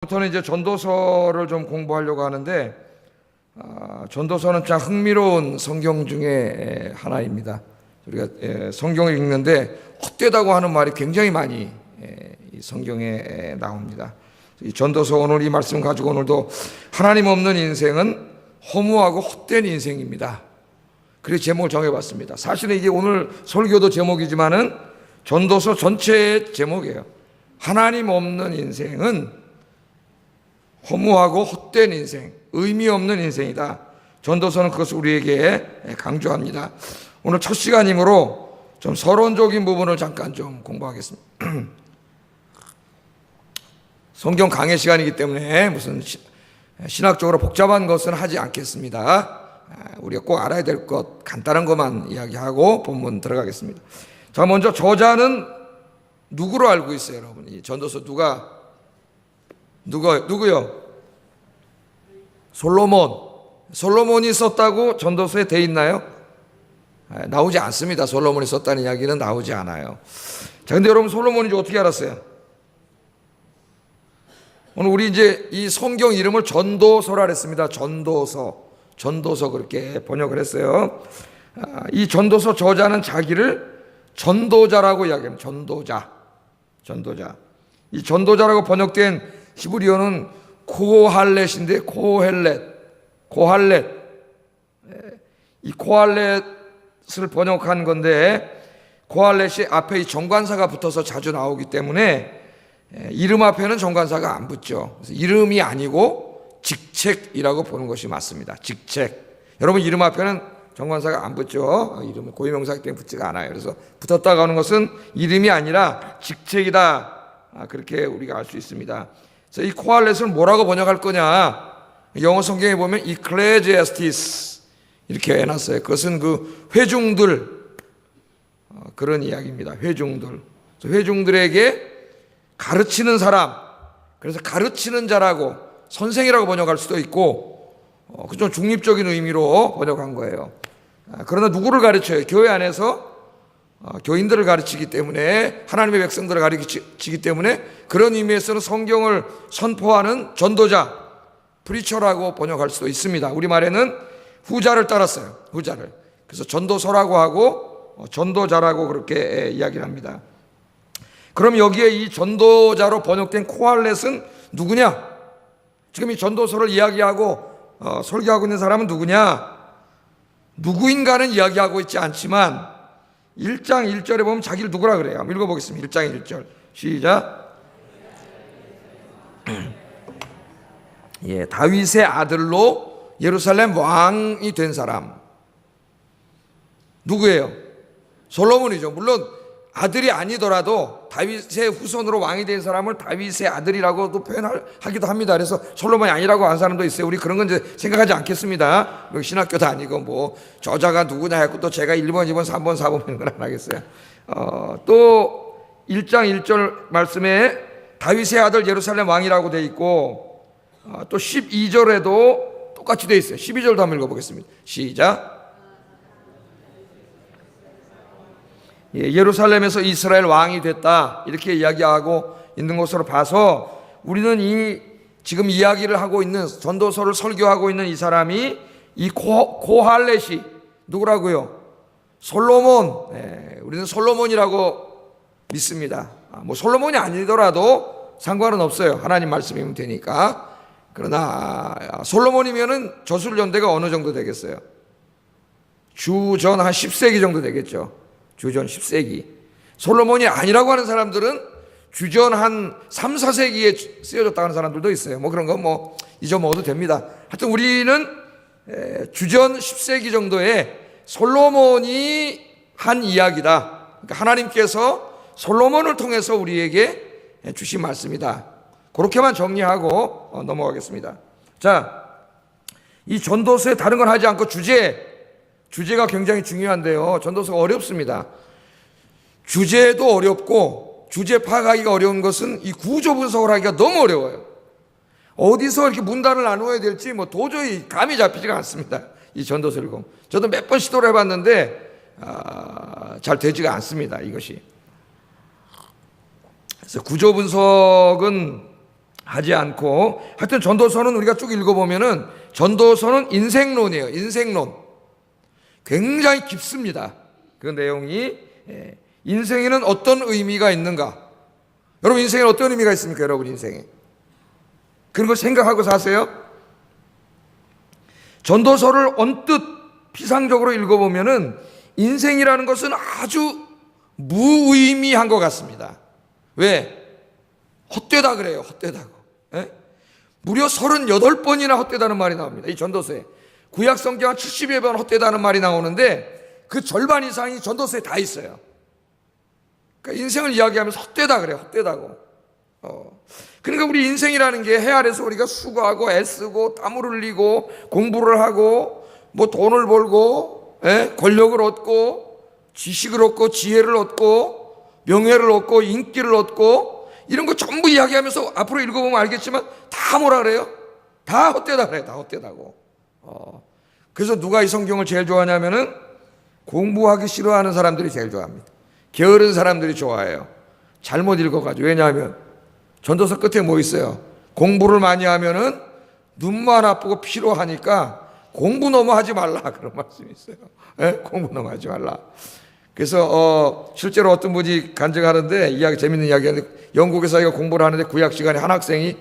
부터는 이제 전도서를 좀 공부하려고 하는데 전도서는 참 흥미로운 성경 중에 하나입니다. 우리가 성경을 읽는데 헛되다고 하는 말이 굉장히 많이 이 성경에 나옵니다. 이 전도서 오늘 이 말씀 가지고 오늘도 하나님 없는 인생은 허무하고 헛된 인생입니다. 그래서 제목을 정해봤습니다. 사실은 이게 오늘 설교도 제목이지만은 전도서 전체의 제목이에요. 하나님 없는 인생은 허무하고 헛된 인생, 의미 없는 인생이다. 전도서는 그것을 우리에게 강조합니다. 오늘 첫 시간이므로 좀 서론적인 부분을 잠깐 좀 공부하겠습니다. 성경 강의 시간이기 때문에 무슨 신학적으로 복잡한 것은 하지 않겠습니다. 우리가 꼭 알아야 될 것 간단한 것만 이야기하고 본문 들어가겠습니다. 자, 먼저 저자는 누구로 알고 있어요, 여러분? 이 전도서 누구요? 솔로몬이 썼다고 전도서에 돼 있나요? 나오지 않습니다. 솔로몬이 썼다는 이야기는 나오지 않아요. 자, 근데 여러분 솔로몬인지 어떻게 알았어요? 오늘 우리 이제 이 성경 이름을 전도서라 했습니다. 전도서 그렇게 번역을 했어요. 이 전도서 저자는 자기를 전도자라고 이야기합니다. 전도자. 이 전도자라고 번역된 히브리어는 코할렛인데 코할렛. 이 코할렛을 번역한 건데 코할렛이 앞에 이 정관사가 붙어서 자주 나오기 때문에 이름 앞에는 정관사가 안 붙죠. 그래서 이름이 아니고 직책이라고 보는 것이 맞습니다. 직책. 여러분 이름 앞에는 정관사가 안 붙죠. 이름은 고유명사이기 때문에 붙지가 않아요. 그래서 붙었다고 하는 것은 이름이 아니라 직책이다. 그렇게 우리가 알 수 있습니다. 그래서 이 코할렛을 뭐라고 번역할 거냐? 영어 성경에 보면 ecclesiastes 이렇게 해놨어요. 그것은 그 회중들 그런 이야기입니다. 회중들에게 가르치는 사람, 그래서 가르치는 자라고 선생이라고 번역할 수도 있고 좀 중립적인 의미로 번역한 거예요. 그러나 누구를 가르쳐요? 교회 안에서 교인들을 가르치기 때문에 하나님의 백성들을 가르치기 때문에 그런 의미에서는 성경을 선포하는 전도자, 프리처라고 번역할 수도 있습니다. 우리말에는 후자를 따랐어요. 후자를. 그래서 전도서라고 하고 전도자라고 그렇게 이야기를 합니다. 그럼 여기에 이 전도자로 번역된 코할렛은 누구냐? 지금 이 전도서를 이야기하고 설교하고 있는 사람은 누구냐? 누구인가는 이야기하고 있지 않지만 1장 1절에 보면 자기를 누구라 그래요. 한번 읽어보겠습니다. 1장 1절 시작. 다윗의 아들로 예루살렘 왕이 된 사람 누구예요? 솔로몬이죠. 물론 아들이 아니더라도 다윗의 후손으로 왕이 된 사람을 다윗의 아들이라고도 표현하기도 합니다. 그래서 솔로몬이 아니라고 하는 사람도 있어요. 우리 그런 건 이제 생각하지 않겠습니다. 신학교도 아니고 뭐 저자가 누구냐 했고 또 제가 1번, 2번, 3번, 4번 이런 건 안 하겠어요. 또 1장 1절 말씀에 다윗의 아들 예루살렘 왕이라고 돼 있고 또 12절에도 똑같이 돼 있어요. 12절도 한번 읽어보겠습니다. 시작. 예루살렘에서 이스라엘 왕이 됐다 이렇게 이야기하고 있는 것으로 봐서 우리는 이 지금 이야기를 하고 있는 전도서를 설교하고 있는 이 사람이 이 코할렛이 누구라고요? 솔로몬. 우리는 솔로몬이라고 믿습니다. 뭐 솔로몬이 아니더라도 상관은 없어요. 하나님 말씀이면 되니까. 그러나 솔로몬이면은 저술연대가 어느 정도 되겠어요? 주전 한 10세기 정도 되겠죠. 주전 10세기. 솔로몬이 아니라고 하는 사람들은 주전 한 3, 4세기에 쓰여졌다고 하는 사람들도 있어요. 뭐 그런 거 뭐 잊어먹어도 됩니다. 하여튼 우리는 주전 10세기 정도에 솔로몬이 한 이야기다. 그러니까 하나님께서 솔로몬을 통해서 우리에게 주신 말씀이다. 그렇게만 정리하고 넘어가겠습니다. 자, 이 전도서에 다른 건 하지 않고 주제가 굉장히 중요한데요. 전도서가 어렵습니다. 주제도 어렵고 주제 파악하기가 어려운 것은 이 구조 분석을 하기가 너무 어려워요. 어디서 이렇게 문단을 나누어야 될지 뭐 도저히 감이 잡히지가 않습니다. 이 전도서를 읽으면. 저도 몇 번 시도를 해봤는데 잘 되지가 않습니다. 이것이. 그래서 구조 분석은 하지 않고, 하여튼 전도서는 우리가 쭉 읽어보면은 전도서는 인생론이에요. 인생론. 굉장히 깊습니다. 그 내용이. 인생에는 어떤 의미가 있는가? 여러분 인생에 어떤 의미가 있습니까? 여러분 인생에 그런 걸 생각하고 사세요. 전도서를 언뜻 피상적으로 읽어보면은 인생이라는 것은 아주 무의미한 것 같습니다. 왜? 헛되다 그래요. 헛되다고. 무려 38번이나 헛되다는 말이 나옵니다. 이 전도서에. 구약 성경 한 70여 번 헛되다는 말이 나오는데 그 절반 이상이 전도서에 다 있어요. 그러니까 인생을 이야기하면서 헛되다 그래요. 헛되다고. 그러니까 우리 인생이라는 게 해 아래서 우리가 수고하고 애쓰고 땀을 흘리고 공부를 하고 뭐 돈을 벌고 권력을 얻고 지식을 얻고 지혜를 얻고 명예를 얻고 인기를 얻고 이런 거 전부 이야기하면서 앞으로 읽어보면 알겠지만 다 뭐라 그래요? 다 헛되다 그래요. 다 헛되다고. 그래서 누가 이 성경을 제일 좋아하냐면은 공부하기 싫어하는 사람들이 제일 좋아합니다. 게으른 사람들이 좋아해요. 잘못 읽어가지고. 왜냐하면 전도서 끝에 뭐 있어요? 공부를 많이 하면은 눈만 아프고 피로하니까 공부 너무 하지 말라 그런 말씀이 있어요. 공부 너무 하지 말라. 그래서 실제로 어떤 분이 간증하는데 재밌는 이야기하는데 영국에서 자기가 공부를 하는데 구약 시간에 한 학생이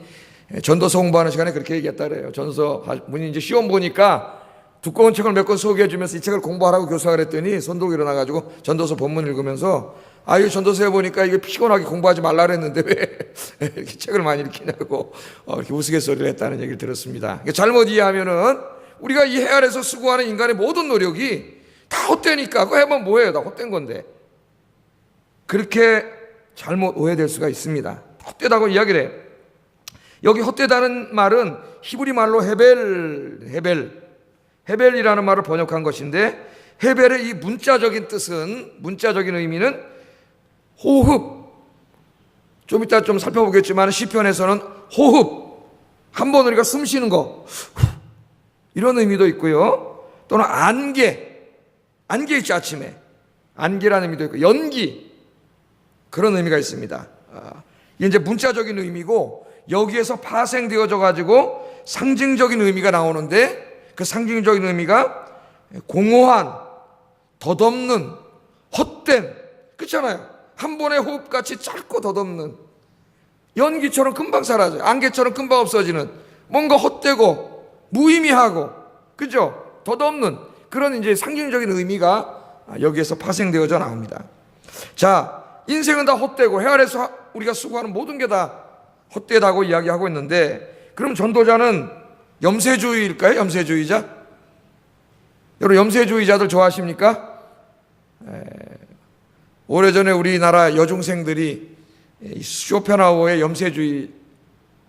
전도서 공부하는 시간에 그렇게 얘기했다 그래요. 전도서 분이 이제 시험 보니까 두꺼운 책을 몇 권 소개해 주면서 이 책을 공부하라고 교수가 그랬더니 손독이 일어나가지고 전도서 본문 읽으면서 이 전도서에 보니까 이게 피곤하게 공부하지 말라 그랬는데 왜 이렇게 책을 많이 읽히냐고 이렇게 우스갯소리를 했다는 얘기를 들었습니다. 잘못 이해하면은 우리가 이 해 아래서 수고하는 인간의 모든 노력이 다 헛되니까 그거 해보면 뭐예요? 다 헛된 건데. 그렇게 잘못 오해될 수가 있습니다. 헛되다고 이야기를 해요. 여기 헛되다는 말은 히브리 말로 헤벨이라는 말을 번역한 것인데 헤벨의 이 문자적인 의미는 호흡. 좀 이따 좀 살펴보겠지만 시편에서는 호흡. 한 번 우리가 숨 쉬는 거. 이런 의미도 있고요. 또는 안개 있죠, 아침에. 안개라는 의미도 있고, 연기. 그런 의미가 있습니다. 이게 이제 문자적인 의미고, 여기에서 파생되어져 가지고 상징적인 의미가 나오는데, 그 상징적인 의미가 공허한, 덧없는, 헛된, 그렇잖아요. 한 번의 호흡같이 짧고 덧없는, 연기처럼 금방 사라져요. 안개처럼 금방 없어지는, 뭔가 헛되고, 무의미하고, 그죠? 덧없는 그런 이제 상징적인 의미가 여기에서 파생되어져 나옵니다. 자, 인생은 다 헛되고 해 아래서 우리가 수고하는 모든 게 다 헛되다고 이야기하고 있는데, 그럼 전도자는 염세주의일까요? 염세주의자? 여러분 염세주의자들 좋아하십니까? 오래전에 우리나라 여중생들이 쇼펜하우어의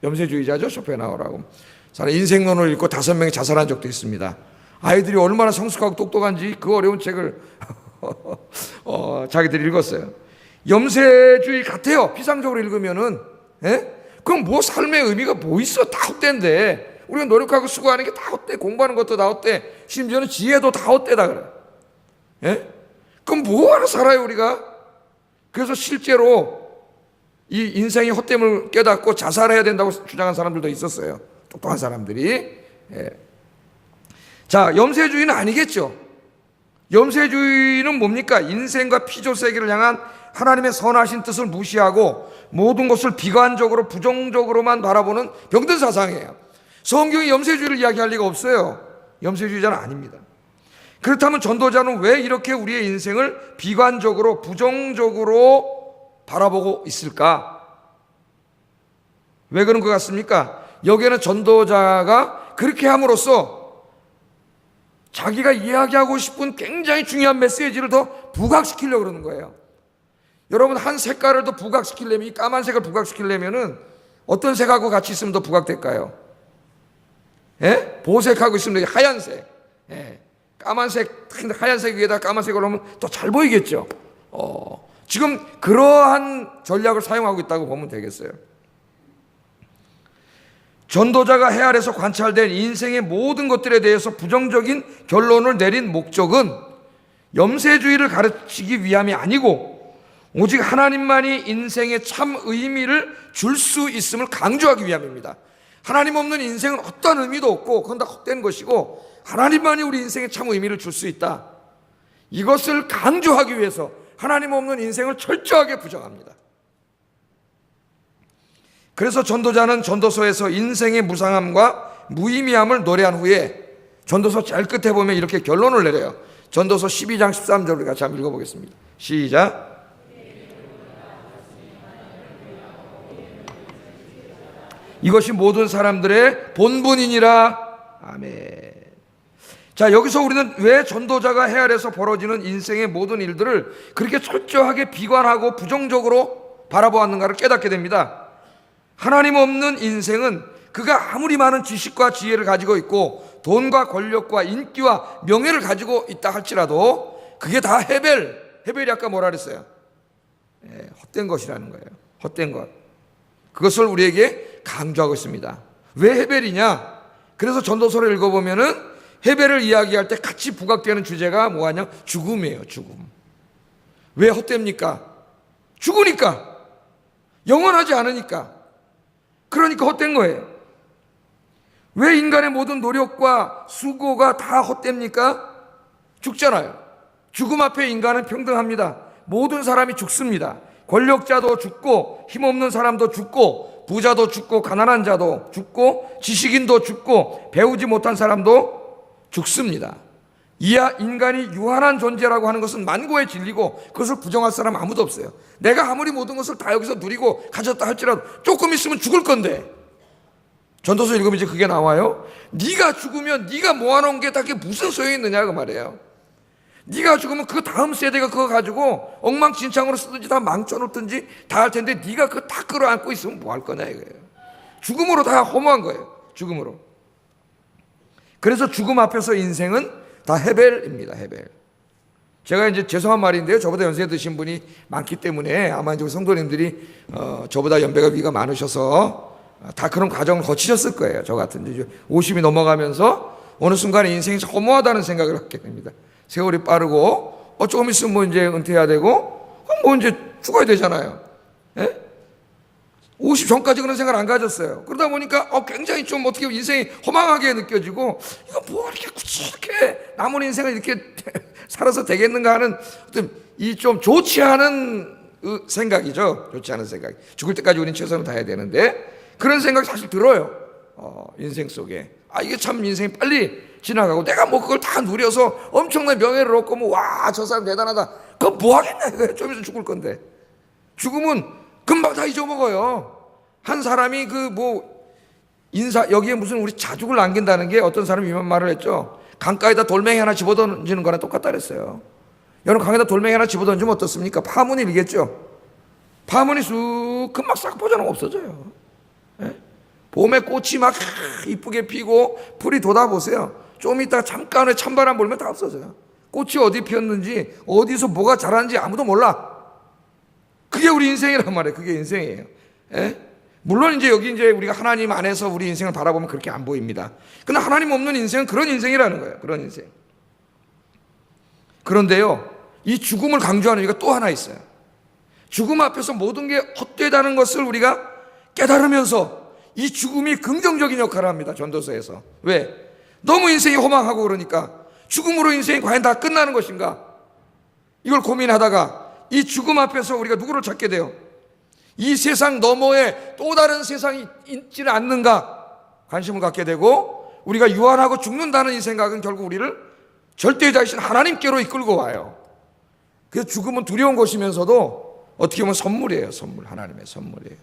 염세주의자죠. 쇼펜하우어라고. 인생론을 읽고 5명이 자살한 적도 있습니다. 아이들이 얼마나 성숙하고 똑똑한지 그 어려운 책을 자기들이 읽었어요. 염세주의 같아요. 피상적으로 읽으면은. 그럼 뭐 삶의 의미가 뭐 있어? 다 헛된데. 우리가 노력하고 수고하는 게 다 헛돼. 공부하는 것도 다 헛돼. 심지어는 지혜도 다 헛되다 그래. 그럼 뭐하러 살아요 우리가? 그래서 실제로 이 인생의 헛됨을 깨닫고 자살해야 된다고 주장한 사람들도 있었어요. 똑똑한 사람들이. 자, 염세주의는 아니겠죠. 염세주의는 뭡니까? 인생과 피조세계를 향한 하나님의 선하신 뜻을 무시하고 모든 것을 비관적으로 부정적으로만 바라보는 병든 사상이에요. 성경이 염세주의를 이야기할 리가 없어요. 염세주의자는 아닙니다. 그렇다면 전도자는 왜 이렇게 우리의 인생을 비관적으로 부정적으로 바라보고 있을까? 왜 그런 것 같습니까? 여기에는 전도자가 그렇게 함으로써 자기가 이야기하고 싶은 굉장히 중요한 메시지를 더 부각시키려고 그러는 거예요. 여러분 한 색깔을 더 부각시키려면, 이 까만색을 부각시키려면은 어떤 색하고 같이 있으면 더 부각될까요? 보색하고 있으면 하얀색. 까만색, 하얀색 위에다 까만색을 하면 더 잘 보이겠죠. 지금 그러한 전략을 사용하고 있다고 보면 되겠어요. 전도자가 해 아래서 관찰된 인생의 모든 것들에 대해서 부정적인 결론을 내린 목적은 염세주의를 가르치기 위함이 아니고 오직 하나님만이 인생의 참 의미를 줄 수 있음을 강조하기 위함입니다. 하나님 없는 인생은 어떤 의미도 없고 그건 다 헛된 것이고 하나님만이 우리 인생에 참 의미를 줄 수 있다. 이것을 강조하기 위해서 하나님 없는 인생을 철저하게 부정합니다. 그래서 전도자는 전도서에서 인생의 무상함과 무의미함을 노래한 후에 전도서 제일 끝에 보면 이렇게 결론을 내려요. 전도서 12장 13절을 같이 한번 읽어보겠습니다. 시작. 이것이 모든 사람들의 본분이니라. 아멘. 자, 여기서 우리는 왜 전도자가 헤아려서 벌어지는 인생의 모든 일들을 그렇게 철저하게 비관하고 부정적으로 바라보았는가를 깨닫게 됩니다. 하나님 없는 인생은 그가 아무리 많은 지식과 지혜를 가지고 있고 돈과 권력과 인기와 명예를 가지고 있다 할지라도 그게 다 헤벨이 아까 뭐라 그랬어요? 헛된 것이라는 거예요. 헛된 것. 그것을 우리에게 강조하고 있습니다. 왜 헤벨이냐? 그래서 전도서를 읽어보면은 헤벨을 이야기할 때 같이 부각되는 주제가 뭐하냐? 죽음이에요. 죽음. 왜 헛됩니까? 죽으니까. 영원하지 않으니까. 그러니까 헛된 거예요. 왜 인간의 모든 노력과 수고가 다 헛됩니까? 죽잖아요. 죽음 앞에 인간은 평등합니다. 모든 사람이 죽습니다. 권력자도 죽고 힘없는 사람도 죽고 부자도 죽고 가난한 자도 죽고 지식인도 죽고 배우지 못한 사람도 죽습니다. 이야 인간이 유한한 존재라고 하는 것은 만고의 진리고 그것을 부정할 사람 아무도 없어요. 내가 아무리 모든 것을 다 여기서 누리고 가졌다 할지라도 조금 있으면 죽을 건데 전도서 읽으면 이제 그게 나와요. 네가 죽으면 네가 모아놓은 게 다 그게 무슨 소용이 있느냐 그 말이에요. 네가 죽으면 그 다음 세대가 그거 가지고 엉망진창으로 쓰든지 다 망쳐놓든지 다 할 텐데 네가 그거 다 끌어안고 있으면 뭐 할 거냐 이거예요. 죽음으로 다 허무한 거예요. 죽음으로. 그래서 죽음 앞에서 인생은 다 헤벨입니다. 헤벨. 제가 이제 죄송한 말인데요. 저보다 연세 드신 분이 많기 때문에 아마 이제 성도님들이 저보다 연배가 위가 많으셔서 다 그런 과정을 거치셨을 거예요. 저 같은 이제 50이 넘어가면서 어느 순간에 인생이 허무하다는 생각을 하게 됩니다. 세월이 빠르고 조금 있으면 뭐 이제 은퇴해야 되고 뭐 이제 죽어야 되잖아요. 예? 50 전까지 그런 생각을 안 가졌어요. 그러다 보니까 굉장히 좀 어떻게 인생이 허망하게 느껴지고 이거 뭐 이렇게 굳이 이렇게 남은 인생을 이렇게 살아서 되겠는가 하는 어떤 이 좀 좋지 않은 생각이죠. 좋지 않은 생각. 죽을 때까지 우리는 최선을 다해야 되는데 그런 생각이 사실 들어요. 인생 속에. 이게 참 인생이 빨리 지나가고 내가 뭐 그걸 다 누려서 엄청난 명예를 얻고 뭐 와, 저 사람 대단하다. 그거 뭐 하겠냐. 좀 있으면 죽을 건데. 죽으면 금방 다 잊어먹어요. 한 사람이 여기에 무슨 우리 자죽을 남긴다는 게 어떤 사람이 이런 말을 했죠. 강가에다 돌멩이 하나 집어던지는 거랑 똑같다 그랬어요. 여러분 강에다 돌멩이 하나 집어던지면 어떻습니까? 파문이 일겠죠. 파문이 쑥 금방 싹 퍼져나가 없어져요. 예? 봄에 꽃이 막 이쁘게 피고 풀이 돋아보세요. 좀 이따 잠깐 후에 찬바람 불면 다 없어져요. 꽃이 어디 피었는지 어디서 뭐가 자라는지 아무도 몰라. 그게 우리 인생이란 말이에요. 그게 인생이에요. 예? 물론 이제 여기 이제 우리가 하나님 안에서 우리 인생을 바라보면 그렇게 안 보입니다. 그러나 하나님 없는 인생은 그런 인생이라는 거예요. 그런 인생. 그런데요, 이 죽음을 강조하는 이유가 또 하나 있어요. 죽음 앞에서 모든 게 헛되다는 것을 우리가 깨달으면서 이 죽음이 긍정적인 역할을 합니다. 전도서에서. 왜? 너무 인생이 허망하고 그러니까 죽음으로 인생이 과연 다 끝나는 것인가? 이걸 고민하다가 이 죽음 앞에서 우리가 누구를 찾게 돼요? 이 세상 너머에 또 다른 세상이 있지는 않는가? 관심을 갖게 되고 우리가 유한하고 죽는다는 이 생각은 결국 우리를 절대자이신 하나님께로 이끌고 와요. 그래서 죽음은 두려운 것이면서도 어떻게 보면 선물이에요. 선물. 하나님의 선물이에요.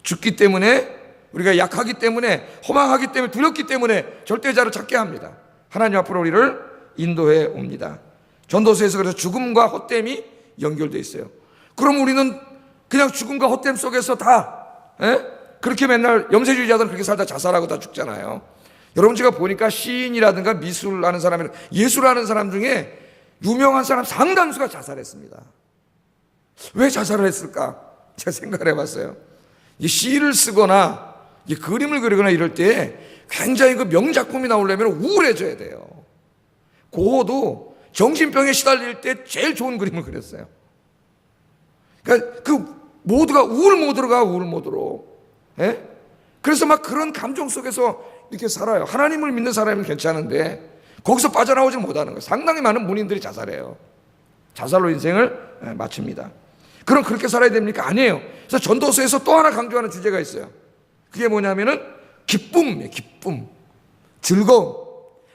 죽기 때문에 우리가 약하기 때문에 허망하기 때문에 두렵기 때문에 절대자를 찾게 합니다. 하나님 앞으로 우리를 인도해 옵니다. 전도서에서 그래서 죽음과 헛됨이 연결되어 있어요. 그럼 우리는 그냥 죽음과 헛됨 속에서 다 그렇게 맨날 염세주의자들은 그렇게 살다 자살하고 다 죽잖아요. 여러분 제가 보니까 시인이라든가 미술하는 사람이나 예술하는 사람 중에 유명한 사람 상당수가 자살했습니다. 왜 자살을 했을까? 제가 생각을 해봤어요. 이 시를 쓰거나 이 그림을 그리거나 이럴 때 굉장히 그 명작품이 나오려면 우울해져야 돼요. 고호도 정신병에 시달릴 때 제일 좋은 그림을 그렸어요. 그러니까 그 모두가 우울 모드로 우울 모드로. 예? 그래서 막 그런 감정 속에서 이렇게 살아요. 하나님을 믿는 사람은 괜찮은데 거기서 빠져나오지 못하는 거예요. 상당히 많은 문인들이 자살해요. 자살로 인생을 마칩니다. 그럼 그렇게 살아야 됩니까? 아니에요. 그래서 전도서에서 또 하나 강조하는 주제가 있어요. 그게 뭐냐면은 기쁨이에요. 기쁨, 즐거움.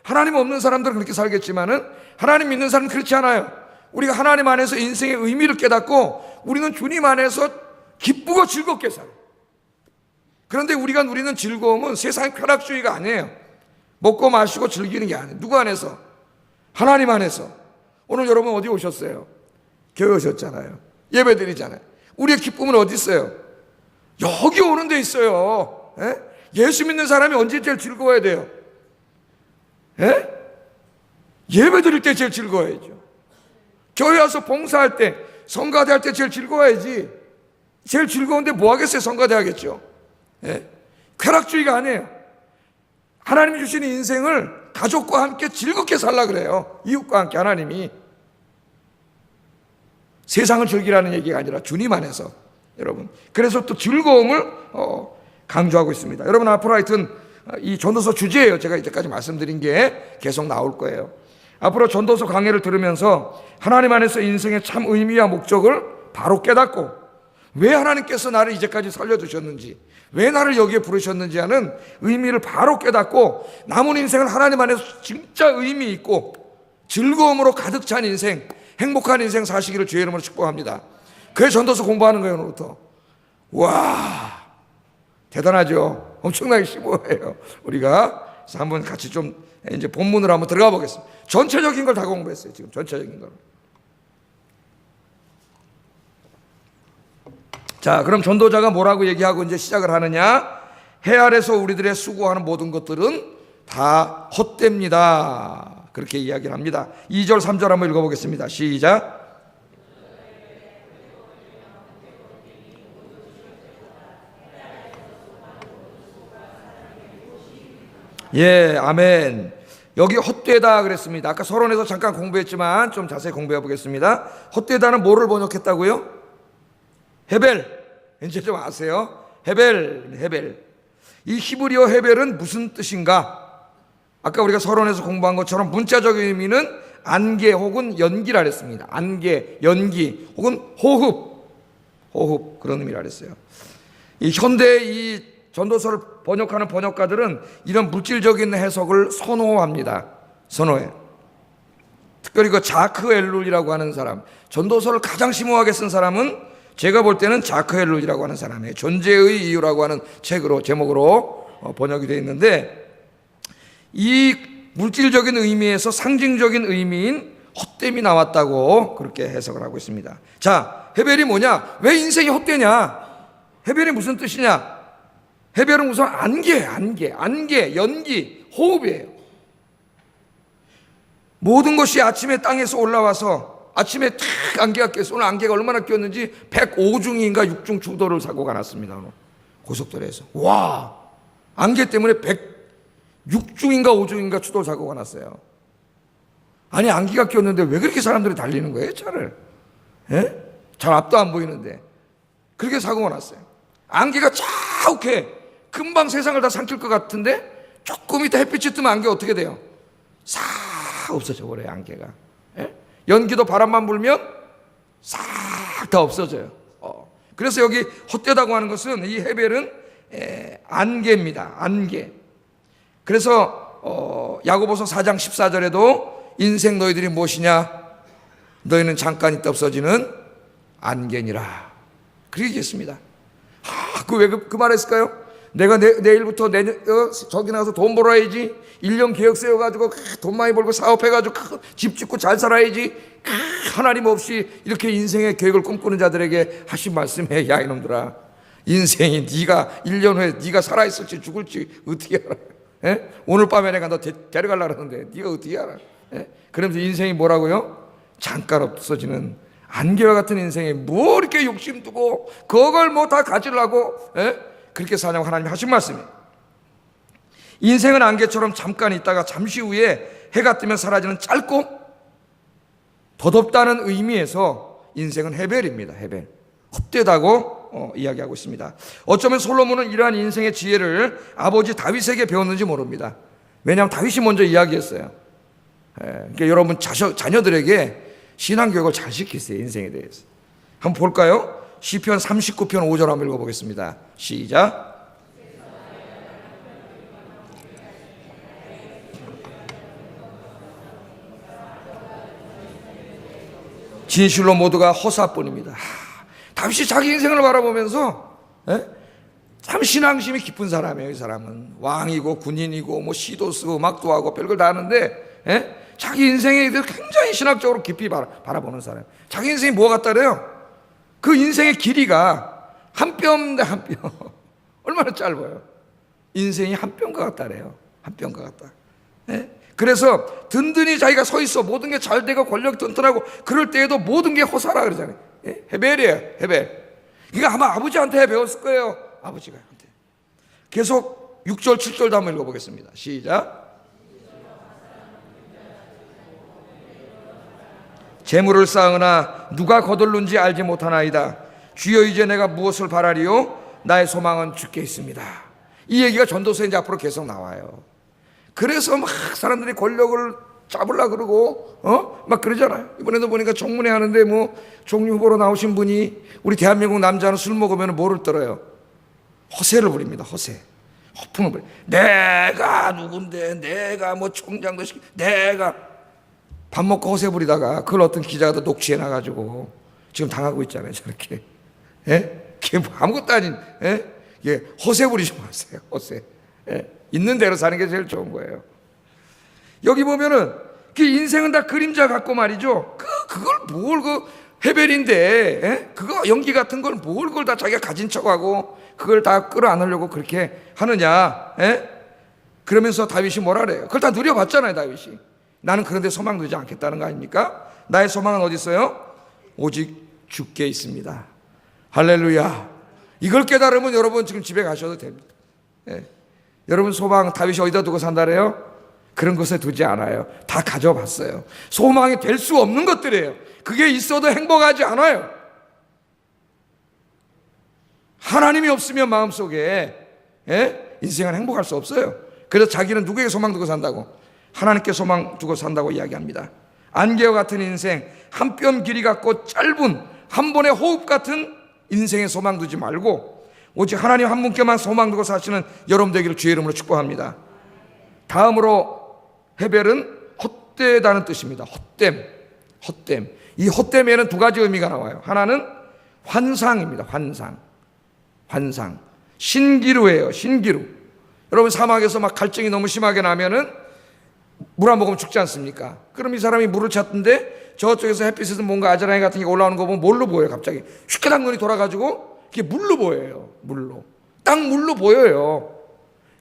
하나님 없는 사람들은 그렇게 살겠지만은 하나님 믿는 사람은 그렇지 않아요. 우리가 하나님 안에서 인생의 의미를 깨닫고 우리는 주님 안에서 기쁘고 즐겁게 살아요. 그런데 우리가 누리는 즐거움은 세상 쾌락주의가 아니에요. 먹고 마시고 즐기는 게 아니에요. 누구 안에서? 하나님 안에서. 오늘 여러분 어디 오셨어요? 교회 오셨잖아요. 예배 드리잖아요. 우리의 기쁨은 어디 있어요? 여기 오는 데 있어요. 예? 예수 믿는 사람이 언제 제일 즐거워야 돼요? 예? 예배 드릴 때 제일 즐거워야죠. 교회 와서 봉사할 때, 성가대 할 때 제일 즐거워야지. 제일 즐거운데 뭐 하겠어요? 성가대 하겠죠. 예? 쾌락주의가 아니에요. 하나님이 주시는 인생을 가족과 함께 즐겁게 살라 그래요. 이웃과 함께 하나님이. 세상을 즐기라는 얘기가 아니라 주님 안에서. 여러분, 그래서 또 즐거움을 강조하고 있습니다. 여러분, 앞으로 하여튼 이 전도서 주제예요. 제가 이때까지 말씀드린 게 계속 나올 거예요. 앞으로 전도서 강해를 들으면서 하나님 안에서 인생의 참 의미와 목적을 바로 깨닫고 왜 하나님께서 나를 이제까지 살려두셨는지, 왜 나를 여기에 부르셨는지 하는 의미를 바로 깨닫고 남은 인생을 하나님 안에서 진짜 의미 있고 즐거움으로 가득 찬 인생, 행복한 인생 사시기를 주의 이름으로 축복합니다. 그게 전도서 공부하는 거예요, 오늘부터. 와, 대단하죠? 엄청나게 심오해요. 우리가 그래서 한번 같이 좀 이제 본문으로 한번 들어가 보겠습니다. 전체적인 걸 다 공부했어요, 지금 전체적인 걸. 자, 그럼 전도자가 뭐라고 얘기하고 이제 시작을 하느냐? 해 아래서 우리들의 수고하는 모든 것들은 다 헛됩니다. 그렇게 이야기를 합니다. 2절 3절 한번 읽어보겠습니다. 시작. 예, 아멘. 여기 헛되다 그랬습니다. 아까 서론에서 잠깐 공부했지만 좀 자세히 공부해 보겠습니다. 헛되다는 뭐를 번역했다고요? 헤벨. 이제 좀 아세요? 헤벨. 이 히브리어 헤벨은 무슨 뜻인가? 아까 우리가 서론에서 공부한 것처럼 문자적 의미는 안개 혹은 연기라 그랬습니다. 안개, 연기 혹은 호흡 그런 의미라 그랬어요. 이 현대 이 전도서를 번역하는 번역가들은 이런 물질적인 해석을 선호해. 특별히 그 자크 엘룰이라고 하는 사람, 전도서를 가장 심오하게 쓴 사람은 제가 볼 때는 자크 엘룰이라고 하는 사람이에요. 존재의 이유라고 하는 책으로 제목으로 번역이 되어 있는데 이 물질적인 의미에서 상징적인 의미인 헛됨이 나왔다고 그렇게 해석을 하고 있습니다. 자, 헤벨이 뭐냐? 왜 인생이 헛되냐? 헤벨이 무슨 뜻이냐? 헤벨은 우선 안개, 연기, 호흡이에요. 모든 것이 아침에 땅에서 올라와서 아침에 탁 안개가 꼈어. 오늘 안개가 얼마나 꼈는지 105중인가 6중 추돌을 사고가 났습니다. 고속도로에서. 와, 안개 때문에 106중인가 5중인가 추돌 사고가 났어요. 아니, 안개가 꼈는데 왜 그렇게 사람들이 달리는 거예요, 차를? 예? 잘 앞도 안 보이는데. 그렇게 사고가 났어요. 안개가 자욱해. 금방 세상을 다 삼킬 것 같은데 조금 이따 햇빛이 뜨면 안개 어떻게 돼요? 싹 없어져 버려요, 안개가. 예? 연기도 바람만 불면 싹 다 없어져요. 그래서 여기 헛되다고 하는 것은 이 헤벨은 안개입니다. 안개. 그래서 야고보서 4장 14절에도 인생 너희들이 무엇이냐? 너희는 잠깐 있다 없어지는 안개니라. 그렇게 얘기했습니다. 왜 그 말했을까요? 내가 내일부터 저기 나가서 돈 벌어야지. 1년 계획 세워가지고 돈 많이 벌고 사업해가지고 집 짓고 잘 살아야지. 하나님 없이 이렇게 인생의 계획을 꿈꾸는 자들에게 하신 말씀에, 야 이놈들아, 인생이 네가 1년 후에 네가 살아있을지 죽을지 어떻게 알아? 예? 오늘 밤에 내가 너 데려가려고 하는데 네가 어떻게 알아? 예? 그러면서 인생이 뭐라고요? 잠깐 없어지는 안개와 같은 인생에 뭐 이렇게 욕심두고 그걸 뭐 다 가지려고 그렇게 사냐고 하나님이 하신 말씀이에요. 인생은 안개처럼 잠깐 있다가 잠시 후에 해가 뜨면 사라지는 짧고 덧없다는 의미에서 인생은 헤벨입니다. 헤벨. 헛되다고 이야기하고 있습니다. 어쩌면 솔로몬은 이러한 인생의 지혜를 아버지 다윗에게 배웠는지 모릅니다. 왜냐하면 다윗이 먼저 이야기했어요. 그러니까 여러분 자녀들에게 신앙교육을 잘 시키세요. 인생에 대해서. 한번 볼까요? 시편 39편 5절 한번 읽어보겠습니다. 시작. 진실로 모두가 허사뿐입니다. 다윗이 자기 인생을 바라보면서 참 신앙심이 깊은 사람이에요. 이 사람은 왕이고 군인이고 뭐 시도 쓰고 음악도 하고 별걸 다 하는데 자기 인생에 대해서 굉장히 신학적으로 깊이 바라보는 사람. 자기 인생이 뭐 같다래요? 그 인생의 길이가 한 뼘 대 한 뼘 얼마나 짧아요. 인생이 한 뼘과 같다래요. 한 뼘과 같다. 그래서 든든히 자기가 서 있어 모든 게 잘 되고 권력 튼튼하고 그럴 때에도 모든 게 호사라 그러잖아요. 헤벨이에요. 헤벨. 그러니까 아마 아버지한테 배웠을 거예요. 아버지가 한테. 계속 6절 7절도 한번 읽어보겠습니다. 시작. 재물을 쌓으나 누가 거둘는지 알지 못하나이다. 주여 이제 내가 무엇을 바라리요? 나의 소망은 주께 있습니다. 이 얘기가 전도서에 이제 앞으로 계속 나와요. 그래서 막 사람들이 권력을 잡으려고 그러고 막 그러잖아요. 이번에도 보니까 청문회 하는데 뭐 총리 후보로 나오신 분이 우리 대한민국 남자는 술 먹으면 뭐를 떨어요? 허세를 부립니다. 허세. 허풍을 부려. 내가 누군데 내가 뭐 총장도 시키 내가 밥 먹고 허세 부리다가 그걸 어떤 기자가 또 녹취해 놔가지고 지금 당하고 있잖아요. 저렇게. 그게 뭐 아무것도 아닌 허세 부리지 마세요. 허세. 있는 대로 사는 게 제일 좋은 거예요. 여기 보면은 그 인생은 다 그림자 같고 말이죠. 그걸 뭘 헤벨인데 그거 연기 같은 걸 뭘 그걸 다 자기가 가진 척하고 그걸 다 끌어안으려고 그렇게 하느냐. 그러면서 다윗이 뭐라 그래요? 그걸 다 누려봤잖아요. 다윗이. 나는 그런 데 소망 두지 않겠다는 거 아닙니까? 나의 소망은 어디 있어요? 오직 주께 있습니다. 할렐루야. 이걸 깨달으면 여러분 지금 집에 가셔도 됩니다. 여러분 소망 다윗이 어디다 두고 산다래요? 그런 곳에 두지 않아요. 다 가져봤어요. 소망이 될 수 없는 것들이에요. 그게 있어도 행복하지 않아요. 하나님이 없으면 마음속에 인생은 행복할 수 없어요. 그래서 자기는 누구에게 소망 두고 산다고? 하나님께 소망 두고 산다고 이야기합니다. 안개와 같은 인생, 한 뼘 길이 같고 짧은 한 번의 호흡 같은 인생에 소망 두지 말고 오직 하나님 한 분께만 소망 두고 사시는 여러분 되기를 주의 이름으로 축복합니다. 다음으로 헤벨은 헛되다는 뜻입니다. 헛됨. 이 헛됨에는 두 가지 의미가 나와요. 하나는 환상입니다. 환상. 신기루예요. 신기루. 여러분 사막에서 막 갈증이 너무 심하게 나면은 물 안 먹으면 죽지 않습니까? 그럼 이 사람이 물을 찾는데 저쪽에서 햇빛에서 뭔가 아지랑이 같은 게 올라오는 거 보면 뭘로 보여요? 갑자기 휘끗한 눈이 돌아가지고 그게 물로 보여요. 딱 물로 보여요.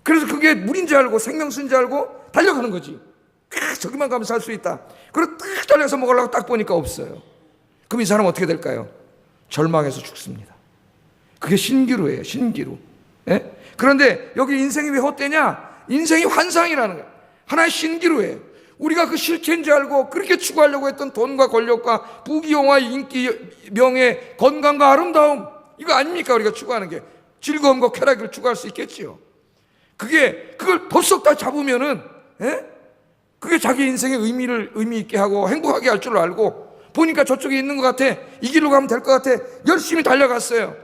그래서 그게 물인지 알고 생명수인지 알고 달려가는 거지. 저기만 가면 살 수 있다. 그리고 딱 달려서 먹으려고 딱 보니까 없어요. 그럼 이 사람 어떻게 될까요? 절망해서 죽습니다. 그게 신기루예요. 신기루. 그런데 여기 인생이 왜 헛되냐? 인생이 환상이라는 거예요. 하나의 신기루예요. 우리가 그 실체인지 알고 그렇게 추구하려고 했던 돈과 권력과 부귀영화, 인기, 명예, 건강과 아름다움, 이거 아닙니까? 우리가 추구하는 게 즐거움과 쾌락을 추구할 수 있겠지요. 그걸 벌써 다 잡으면은 그게 자기 인생의 의미 있게 하고 행복하게 할 줄 알고 보니까 저쪽에 있는 것 같아. 이 길로 가면 될 것 같아. 열심히 달려갔어요.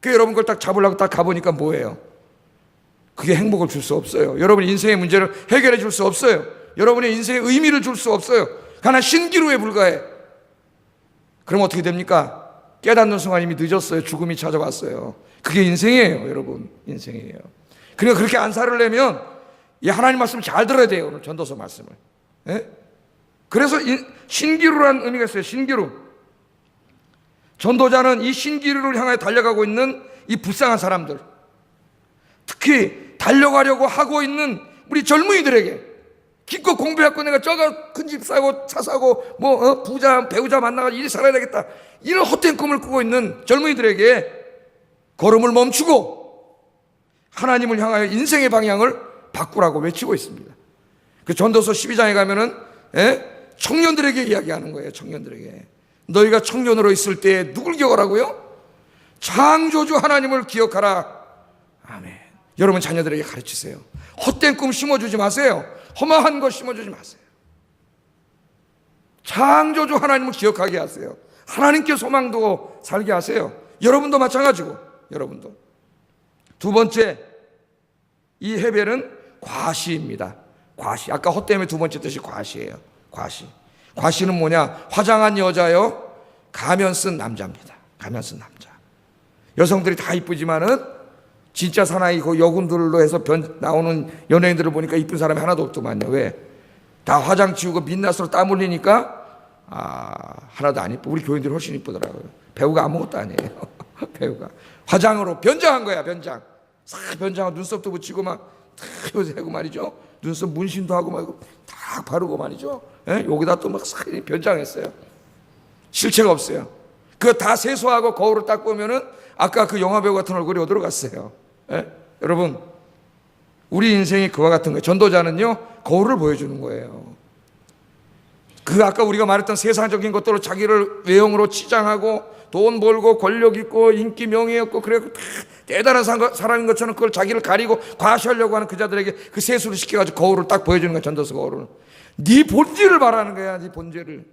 여러분 그걸 딱 잡으려고 딱 가보니까 뭐예요? 그게 행복을 줄 수 없어요. 여러분의 인생의 문제를 해결해 줄 수 없어요. 여러분의 인생의 의미를 줄 수 없어요. 하나 신기루에 불과해. 그럼 어떻게 됩니까? 깨닫는 순간 이미 늦었어요. 죽음이 찾아왔어요. 그게 인생이에요. 여러분 인생이에요. 그러니까 그렇게 안 살으려면 이 하나님 말씀을 잘 들어야 돼요. 오늘 전도서 말씀을. 그래서 신기루라는 의미가 있어요. 신기루. 전도자는 이 신기루를 향해 달려가고 있는 이 불쌍한 사람들, 특히 달려가려고 하고 있는 우리 젊은이들에게 기껏 공부해갖고 내가 저가 큰 집 사고 차 사고 뭐 부자 배우자 만나가지고 이리 살아야 되겠다 이런 헛된 꿈을 꾸고 있는 젊은이들에게 걸음을 멈추고 하나님을 향하여 인생의 방향을 바꾸라고 외치고 있습니다. 그 전도서 12장에 가면은 청년들에게 이야기하는 거예요. 청년들에게 너희가 청년으로 있을 때 누굴 기억하라고요? 창조주 하나님을 기억하라. 아멘. 여러분 자녀들에게 가르치세요. 헛된 꿈 심어주지 마세요. 허망한 것 심어주지 마세요. 창조주 하나님을 기억하게 하세요. 하나님께 소망 두고 살게 하세요. 여러분도 마찬가지고, 여러분도. 두 번째, 이 해벨은 과시입니다. 과시. 아까 헛됨의 두 번째 뜻이 과시예요. 과시. 과시는 뭐냐? 화장한 여자요, 가면 쓴 남자입니다. 가면 쓴 남자. 여성들이 다 이쁘지만은 진짜 사나이 그 여군들로 해서 나오는 연예인들을 보니까 이쁜 사람이 하나도 없더만요. 왜? 다 화장 지우고 민낯으로 땀 흘리니까 하나도 안 이쁘고, 우리 교인들이 훨씬 이쁘더라고요. 배우가 아무것도 아니에요. 배우가 화장으로 변장한 거야. 변장. 싹 변장하고 눈썹도 붙이고 막 하고 말이죠. 눈썹 문신도 하고 막 다 바르고 말이죠. 예? 여기다 또 막 싹 변장했어요. 실체가 없어요. 그거 다 세수하고 거울을 딱 보면은 아까 그 영화배우 같은 얼굴이 어디로 갔어요? 예? 여러분, 우리 인생이 그와 같은 거예요. 전도자는요, 거울을 보여주는 거예요. 그 아까 우리가 말했던 세상적인 것들로 자기를 외형으로 치장하고 돈 벌고 권력 있고 인기 명예 없고 그래서 대단한 사람인 것처럼 그걸 자기를 가리고 과시하려고 하는 그 자들에게 그 세수를 시켜가지고 거울을 딱 보여주는 거야. 전도서 거울을. 네 본질을 말하는 거야. 네 본질을.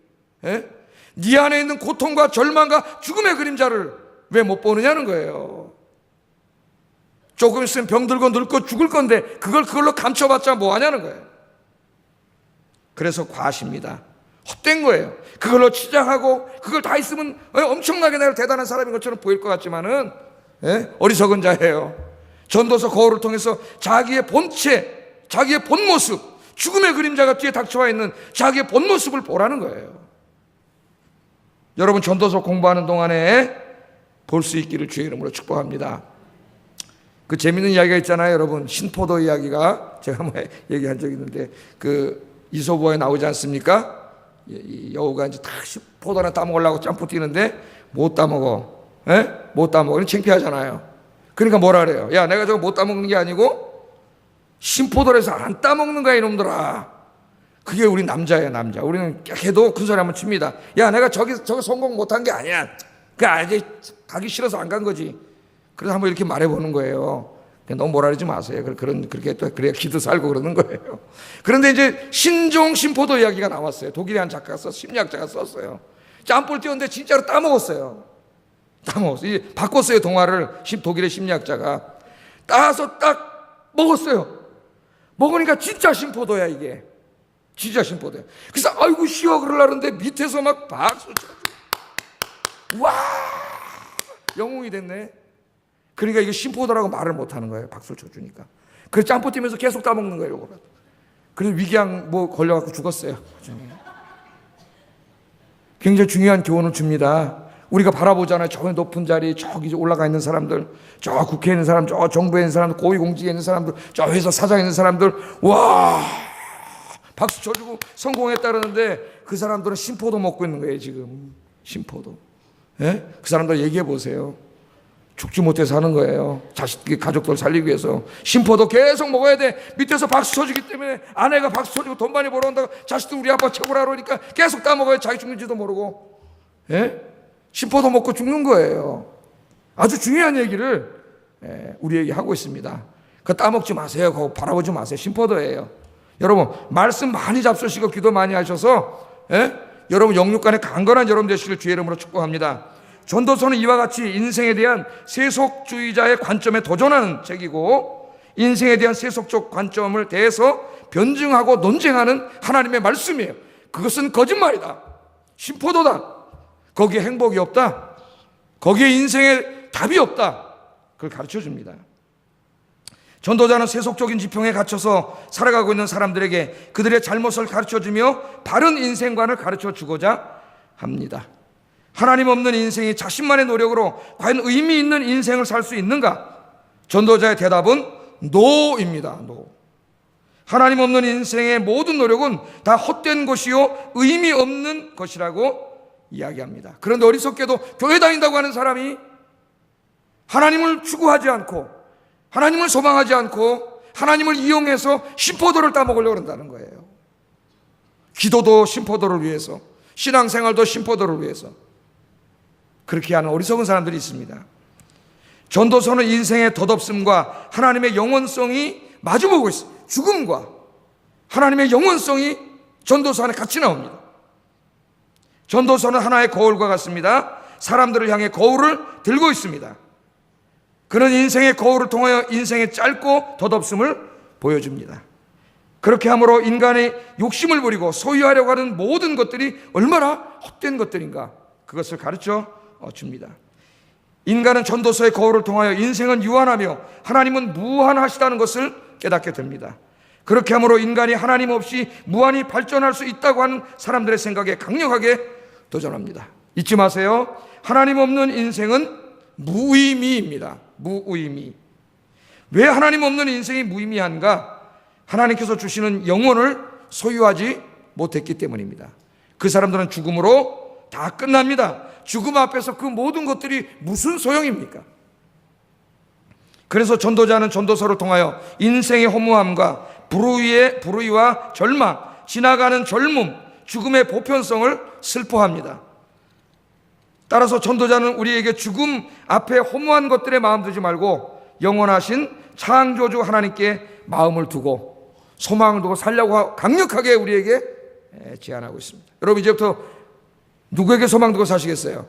예? 네 안에 있는 고통과 절망과 죽음의 그림자를 왜 못 보느냐는 거예요. 조금 있으면 병들고 늙고 죽을 건데 그걸로 감춰봤자 뭐 하냐는 거예요. 그래서 과시입니다. 헛된 거예요. 그걸로 치장하고 그걸 다 있으면 엄청나게 내가 대단한 사람인 것처럼 보일 것 같지만은 어리석은 자예요. 전도서 거울을 통해서 자기의 본체, 자기의 본 모습, 죽음의 그림자가 뒤에 닥쳐와 있는 자기의 본 모습을 보라는 거예요. 여러분 전도서 공부하는 동안에 볼 수 있기를 주의 이름으로 축복합니다. 그 재밌는 이야기가 있잖아요, 여러분. 신포도 이야기가 제가 한번 얘기한 적이 있는데 그 이소부에 나오지 않습니까? 이 여우가 이제 다 포도 하나 따먹으려고 점프 뛰는데 못 따먹어. 못 따먹어. 창피하잖아요. 그러니까 뭐라 그래요? 야, 내가 저거 못 따먹는 게 아니고 신포도를 해서 안 따먹는 거야, 이놈들아. 그게 우리 남자예요, 남자. 우리는 걔도 큰 소리 한번 칩니다. 야, 내가 저거 성공 못한 게 아니야. 그 아직 가기 싫어서 안 간 거지. 그래서 한번 이렇게 말해보는 거예요. 너무 뭐라 그러지 마세요. 그렇게 또 그래야 기도 살고 그러는 거예요. 그런데 이제 신종 신포도 이야기가 나왔어요. 독일의 한 작가가 심리학자가 썼어요. 짬볼 띄웠는데 진짜로 따먹었어요. 따먹었어요. 바꿨어요, 동화를. 독일의 심리학자가. 따서 딱 먹었어요. 먹으니까 진짜 신포도야, 이게. 진짜 신포도야. 그래서 아이고 쉬어 그러려는데 밑에서 막 박수 쳐가지고 와, 영웅이 됐네. 그러니까 이게 신포도라고 말을 못하는 거예요. 박수를 쳐주니까. 그래서 짬뽕 뛰면서 계속 따먹는 거예요, 요거를. 그래서 위궤양 걸려갖고 죽었어요. 굉장히 중요한 교훈을 줍니다. 우리가 바라보잖아요. 저 높은 자리, 저기 올라가 있는 사람들, 저 국회에 있는 사람, 저 정부에 있는 사람들, 고위공직에 있는 사람들, 저 회사 사장에 있는 사람들, 와, 박수 쳐주고 성공했다는데 그 사람들은 신포도 먹고 있는 거예요, 지금. 신포도. 예? 그 사람들 얘기해 보세요. 죽지 못해서 하는 거예요. 가족들 살리기 위해서. 신포도 계속 먹어야 돼. 밑에서 박수 쳐주기 때문에 아내가 박수 쳐주고 돈 많이 벌어온다고 자식들 우리 아빠 최고라 그러니까 계속 따먹어야 자기 죽는지도 모르고. 예? 신포도 먹고 죽는 거예요. 아주 중요한 얘기를 우리에게 하고 있습니다. 그거 따먹지 마세요. 그거 바라보지 마세요. 신포도예요. 여러분 말씀 많이 잡수시고 기도 많이 하셔서 여러분 영육간에 강건한 여러분 되시길 주의 이름으로 축복합니다. 전도서는 이와 같이 인생에 대한 세속주의자의 관점에 도전하는 책이고 인생에 대한 세속적 관점을 대해서 변증하고 논쟁하는 하나님의 말씀이에요. 그것은 거짓말이다. 신포도다. 거기에 행복이 없다. 거기에 인생에 답이 없다. 그걸 가르쳐줍니다. 전도자는 세속적인 지평에 갇혀서 살아가고 있는 사람들에게 그들의 잘못을 가르쳐주며 바른 인생관을 가르쳐주고자 합니다. 하나님 없는 인생이 자신만의 노력으로 과연 의미 있는 인생을 살 수 있는가? 전도자의 대답은 노입니다. 노. 하나님 없는 인생의 모든 노력은 다 헛된 것이요 의미 없는 것이라고 이야기합니다. 그런데 어리석게도 교회 다닌다고 하는 사람이 하나님을 추구하지 않고 하나님을 소망하지 않고 하나님을 이용해서 신포도를 따먹으려고 한다는 거예요. 기도도 신포도를 위해서, 신앙생활도 신포도를 위해서 그렇게 하는 어리석은 사람들이 있습니다. 전도서는 인생의 덧없음과 하나님의 영원성이 마주보고 있어요. 죽음과 하나님의 영원성이 전도서 안에 같이 나옵니다. 전도서는 하나의 거울과 같습니다. 사람들을 향해 거울을 들고 있습니다. 그는 인생의 거울을 통하여 인생의 짧고 덧없음을 보여줍니다. 그렇게 함으로 인간의 욕심을 부리고 소유하려고 하는 모든 것들이 얼마나 헛된 것들인가, 그것을 가르쳐 줍니다. 인간은 전도서의 거울을 통하여 인생은 유한하며 하나님은 무한하시다는 것을 깨닫게 됩니다. 그렇게 함으로 인간이 하나님 없이 무한히 발전할 수 있다고 하는 사람들의 생각에 강력하게 도전합니다. 잊지 마세요. 하나님 없는 인생은 무의미입니다. 무의미. 왜 하나님 없는 인생이 무의미한가? 하나님께서 주시는 영혼을 소유하지 못했기 때문입니다. 그 사람들은 죽음으로 다 끝납니다. 죽음 앞에서 그 모든 것들이 무슨 소용입니까? 그래서 전도자는 전도서를 통하여 인생의 허무함과 불의와 절망, 지나가는 젊음, 죽음의 보편성을 슬퍼합니다. 따라서 전도자는 우리에게 죽음 앞에 허무한 것들에 마음 두지 말고 영원하신 창조주 하나님께 마음을 두고 소망을 두고 살려고 강력하게 우리에게 제안하고 있습니다. 여러분, 이제부터 누구에게 소망 두고 사시겠어요?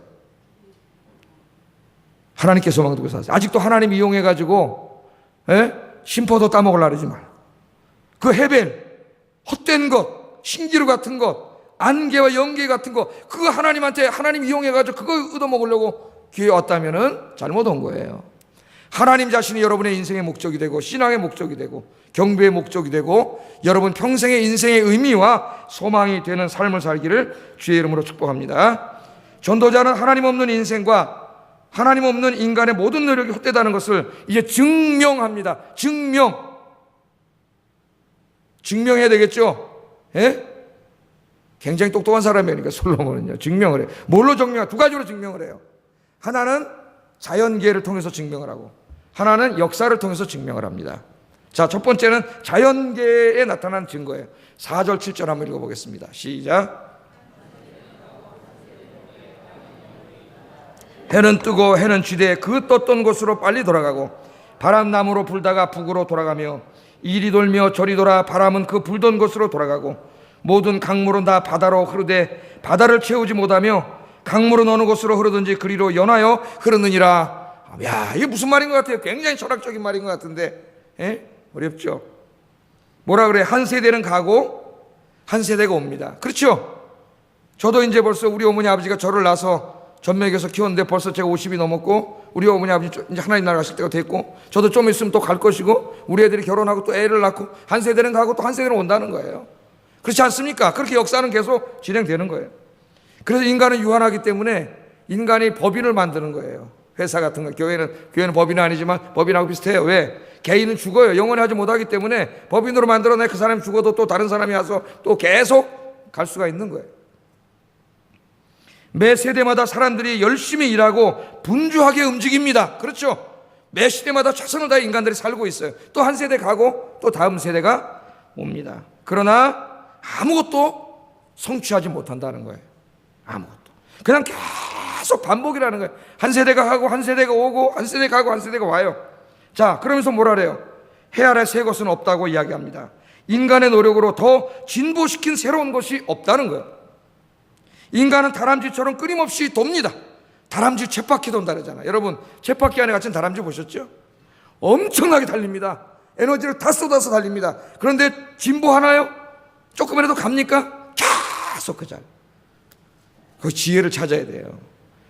하나님께 소망 두고 사세요. 아직도 하나님 이용해가지고 심포도 따먹으려고 그러지 마요. 그 헤벨, 헛된 것, 신기루 같은 것, 안개와 연기 같은 거, 그거 하나님한테 하나님 이용해가지고 그거 얻어먹으려고 기회에 왔다면은 잘못 온 거예요. 하나님 자신이 여러분의 인생의 목적이 되고 신앙의 목적이 되고 경배의 목적이 되고 여러분 평생의 인생의 의미와 소망이 되는 삶을 살기를 주의 이름으로 축복합니다. 전도자는 하나님 없는 인생과 하나님 없는 인간의 모든 노력이 헛되다는 것을 이제 증명합니다. 증명해야 되겠죠? 예? 굉장히 똑똑한 사람이니까 솔로몬은요, 증명을 해요. 뭘로 증명해요? 두 가지로 증명을 해요. 하나는 자연계를 통해서 증명을 하고 하나는 역사를 통해서 증명을 합니다. 자, 첫 번째는 자연계에 나타난 증거예요. 4절 7절 한번 읽어보겠습니다. 시작. 해는 뜨고 해는 쥐되 그 떴던 곳으로 빨리 돌아가고 바람나무로 불다가 북으로 돌아가며 이리 돌며 저리 돌아 바람은 그 불던 곳으로 돌아가고 모든 강물은 다 바다로 흐르되 바다를 채우지 못하며 강물은 어느 곳으로 흐르든지 그리로 연하여 흐르느니라. 야, 이게 무슨 말인 것 같아요? 굉장히 철학적인 말인 것 같은데 어렵죠? 뭐라 그래? 한 세대는 가고 한 세대가 옵니다. 그렇죠? 저도 이제 벌써 우리 어머니 아버지가 저를 낳아서 전맥에서 키웠는데 벌써 제가 50이 넘었고 우리 어머니 아버지 이제 하나님 나라 가실 때가 됐고 저도 좀 있으면 또 갈 것이고 우리 애들이 결혼하고 또 애를 낳고 한 세대는 가고 또 한 세대는 온다는 거예요. 그렇지 않습니까? 그렇게 역사는 계속 진행되는 거예요. 그래서 인간은 유한하기 때문에 인간이 법인을 만드는 거예요. 회사 같은 거. 교회는 법인은 아니지만 법인하고 비슷해요. 왜? 개인은 죽어요. 영원히 하지 못하기 때문에 법인으로 만들어내 그 사람이 죽어도 또 다른 사람이 와서 또 계속 갈 수가 있는 거예요. 매 세대마다 사람들이 열심히 일하고 분주하게 움직입니다. 그렇죠? 매 시대마다 최선을 다해 인간들이 살고 있어요. 또 한 세대 가고 또 다음 세대가 옵니다. 그러나 아무것도 성취하지 못한다는 거예요. 아무것도. 그냥 계속 반복이라는 거예요. 한 세대가 가고 한 세대가 오고 한 세대가 가고 한 세대가 와요. 자, 그러면서 뭐라 그래요? 해 아래 새 것은 없다고 이야기합니다. 인간의 노력으로 더 진보시킨 새로운 것이 없다는 거예요. 인간은 다람쥐처럼 끊임없이 돕니다. 다람쥐 쳇바퀴 돈다 그러잖아요. 여러분, 쳇바퀴 안에 갇힌 다람쥐 보셨죠? 엄청나게 달립니다. 에너지를 다 쏟아서 달립니다. 그런데 진보하나요? 조금이라도 갑니까? 계속 그 자리. 그 지혜를 찾아야 돼요.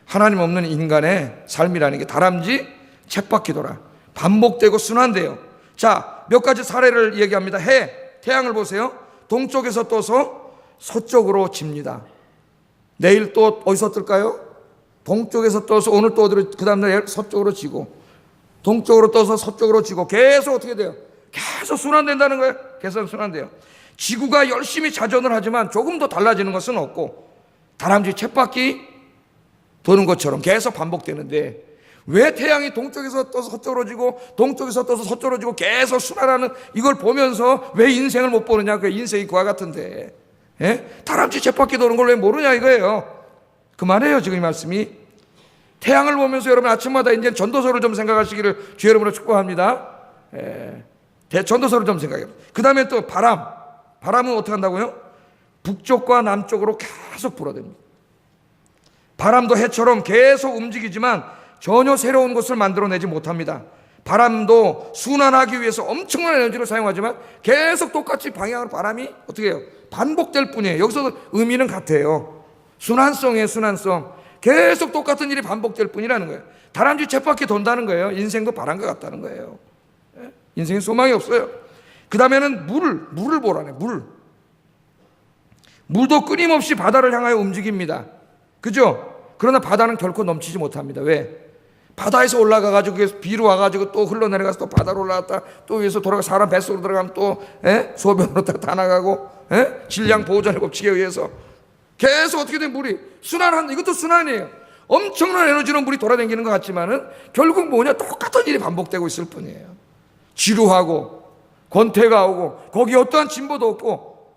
하나님 없는 인간의 삶이라는 게 다람쥐 쳇바퀴 돌아 반복되고 순환돼요. 자, 몇 가지 사례를 얘기합니다. 태양을 보세요. 동쪽에서 떠서 서쪽으로 집니다. 내일 또 어디서 뜰까요? 동쪽에서 떠서 오늘 또 어디로, 그 다음날 서쪽으로 지고 동쪽으로 떠서 서쪽으로 지고 계속 어떻게 돼요? 계속 순환된다는 거예요. 계속 순환돼요. 지구가 열심히 자전을 하지만 조금 더 달라지는 것은 없고 다람쥐 쳇바퀴 도는 것처럼 계속 반복되는데 왜 태양이 동쪽에서 떠서 서쪽으로 지고 동쪽에서 떠서 서쪽으로 지고 계속 순환하는 이걸 보면서 왜 인생을 못 보느냐? 그 인생이 그와 같은데 다람쥐 쳇바퀴 도는 걸 왜 모르냐 이거예요. 그만해요 지금 이 말씀이. 태양을 보면서 여러분 아침마다 이제 전도서를 좀 생각하시기를 주 여러분으로 축복합니다. 전도서를 좀 생각해요. 그 다음에 또 바람은 어떻게 한다고요? 북쪽과 남쪽으로 계속 불어댑니다. 바람도 해처럼 계속 움직이지만 전혀 새로운 것을 만들어내지 못합니다. 바람도 순환하기 위해서 엄청난 에너지를 사용하지만 계속 똑같이 방향으로 바람이 어떻게 해요? 반복될 뿐이에요. 여기서 의미는 같아요. 순환성이에요. 순환성. 계속 똑같은 일이 반복될 뿐이라는 거예요. 다람쥐 쳇바퀴 돈다는 거예요. 인생도 바람과 같다는 거예요. 인생에 소망이 없어요. 그 다음에는 물을 보라네. 물도 끊임없이 바다를 향하여 움직입니다. 그죠? 그러나 바다는 결코 넘치지 못합니다. 왜? 바다에서 올라가가지고 비로 와가지고 또 흘러내려가서 또 바다로 올라갔다 또 위에서 돌아가 사람 뱃속으로 들어가면 또 소변으로 다 나가고 질량 보호전의 법칙에 의해서 계속 어떻게 된 물이 순환한다. 이것도 순환이에요. 엄청난 에너지로 물이 돌아다니는 것 같지만은 결국 뭐냐? 똑같은 일이 반복되고 있을 뿐이에요. 지루하고 권태가 오고 거기 어떠한 진보도 없고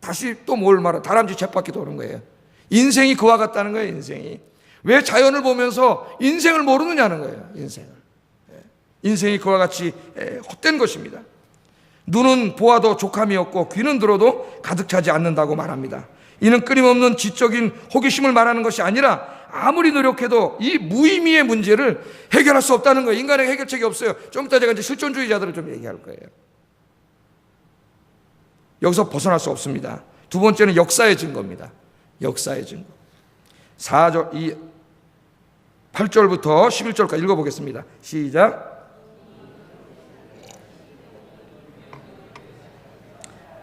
다시 또 뭘 말해? 다람쥐 쳇바퀴 도는 거예요. 인생이 그와 같다는 거예요. 인생이. 왜 자연을 보면서 인생을 모르느냐는 거예요. 인생이 그와 같이 헛된 것입니다. 눈은 보아도 족함이 없고 귀는 들어도 가득 차지 않는다고 말합니다. 이는 끊임없는 지적인 호기심을 말하는 것이 아니라 아무리 노력해도 이 무의미의 문제를 해결할 수 없다는 거예요. 인간에게 해결책이 없어요. 좀 이따 제가 이제 실존주의자들을 좀 얘기할 거예요. 여기서 벗어날 수 없습니다. 두 번째는 역사의 증거입니다. 역사의 증거. 8절부터 11절까지 읽어보겠습니다. 시작.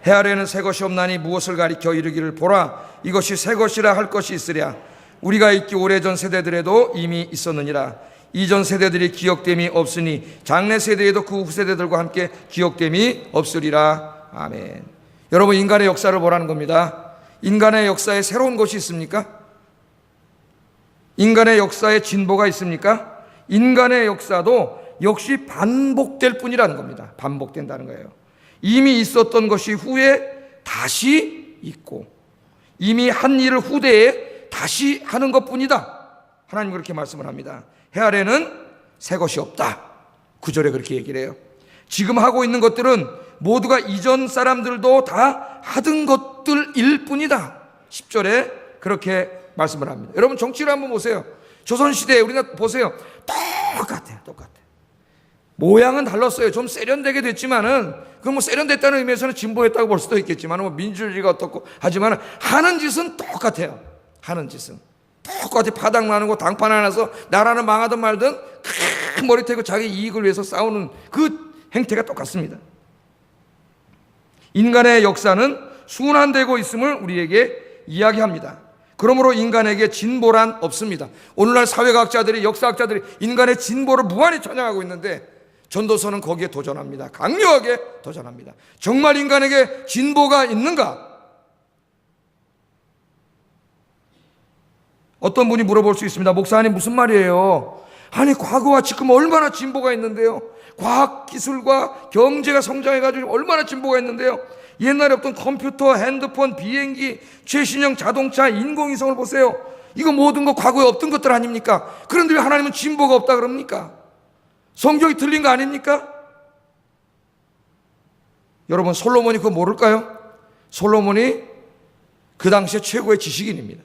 해 아래에는 새 것이 없나니 무엇을 가리켜 이르기를 보라 이것이 새 것이라 할 것이 있으랴. 우리가 있기 오래전 세대들에도 이미 있었느니라. 이전 세대들이 기억됨이 없으니 장래 세대에도 그 후세대들과 함께 기억됨이 없으리라. 아멘. 여러분, 인간의 역사를 보라는 겁니다. 인간의 역사에 새로운 것이 있습니까? 인간의 역사에 진보가 있습니까? 인간의 역사도 역시 반복될 뿐이라는 겁니다. 반복된다는 거예요. 이미 있었던 것이 후에 다시 있고 이미 한 일을 후대에 다시 하는 것뿐이다. 하나님 그렇게 말씀을 합니다. 해 아래는 새 것이 없다. 9절에 그렇게 얘기를 해요. 지금 하고 있는 것들은 모두가 이전 사람들도 다 하던 것들일 뿐이다. 10절에 그렇게 말씀을 합니다. 여러분, 정치를 한번 보세요. 조선시대에 우리나라 보세요. 똑같아요. 모양은 달랐어요. 좀 세련되게 됐지만은, 그럼 뭐 세련됐다는 의미에서는 진보했다고 볼 수도 있겠지만, 뭐 민주주의가 어떻고 하지만 하는 짓은 똑같아요. 하는 짓은 똑같이 파당 나누고 당판 하나서 나라는 망하든 말든 큰 머리 태고 자기 이익을 위해서 싸우는 그 행태가 똑같습니다. 인간의 역사는 순환되고 있음을 우리에게 이야기합니다. 그러므로 인간에게 진보란 없습니다. 오늘날 사회과학자들이, 역사학자들이 인간의 진보를 무한히 찬양하고 있는데 전도서는 거기에 도전합니다. 강력하게 도전합니다. 정말 인간에게 진보가 있는가? 어떤 분이 물어볼 수 있습니다. 목사님, 무슨 말이에요? 아니, 과거와 지금 얼마나 진보가 있는데요? 과학 기술과 경제가 성장해가지고 얼마나 진보가 있는데요? 옛날에 없던 컴퓨터, 핸드폰, 비행기, 최신형 자동차, 인공위성을 보세요. 이거 모든 거 과거에 없던 것들 아닙니까? 그런데 왜 하나님은 진보가 없다 그럽니까? 성경이 틀린 거 아닙니까? 여러분, 솔로몬이 그거 모를까요? 솔로몬이 그 당시에 최고의 지식인입니다.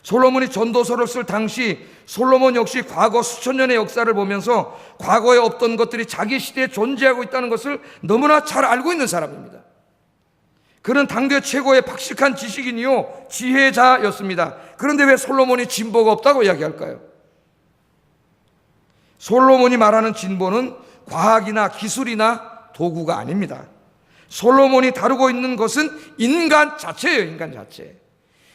솔로몬이 전도서를 쓸 당시 솔로몬 역시 과거 수천 년의 역사를 보면서 과거에 없던 것들이 자기 시대에 존재하고 있다는 것을 너무나 잘 알고 있는 사람입니다. 그는 당대 최고의 박식한 지식인이요 지혜자였습니다. 그런데 왜 솔로몬이 진보가 없다고 이야기할까요? 솔로몬이 말하는 진보는 과학이나 기술이나 도구가 아닙니다. 솔로몬이 다루고 있는 것은 인간 자체예요. 인간 자체.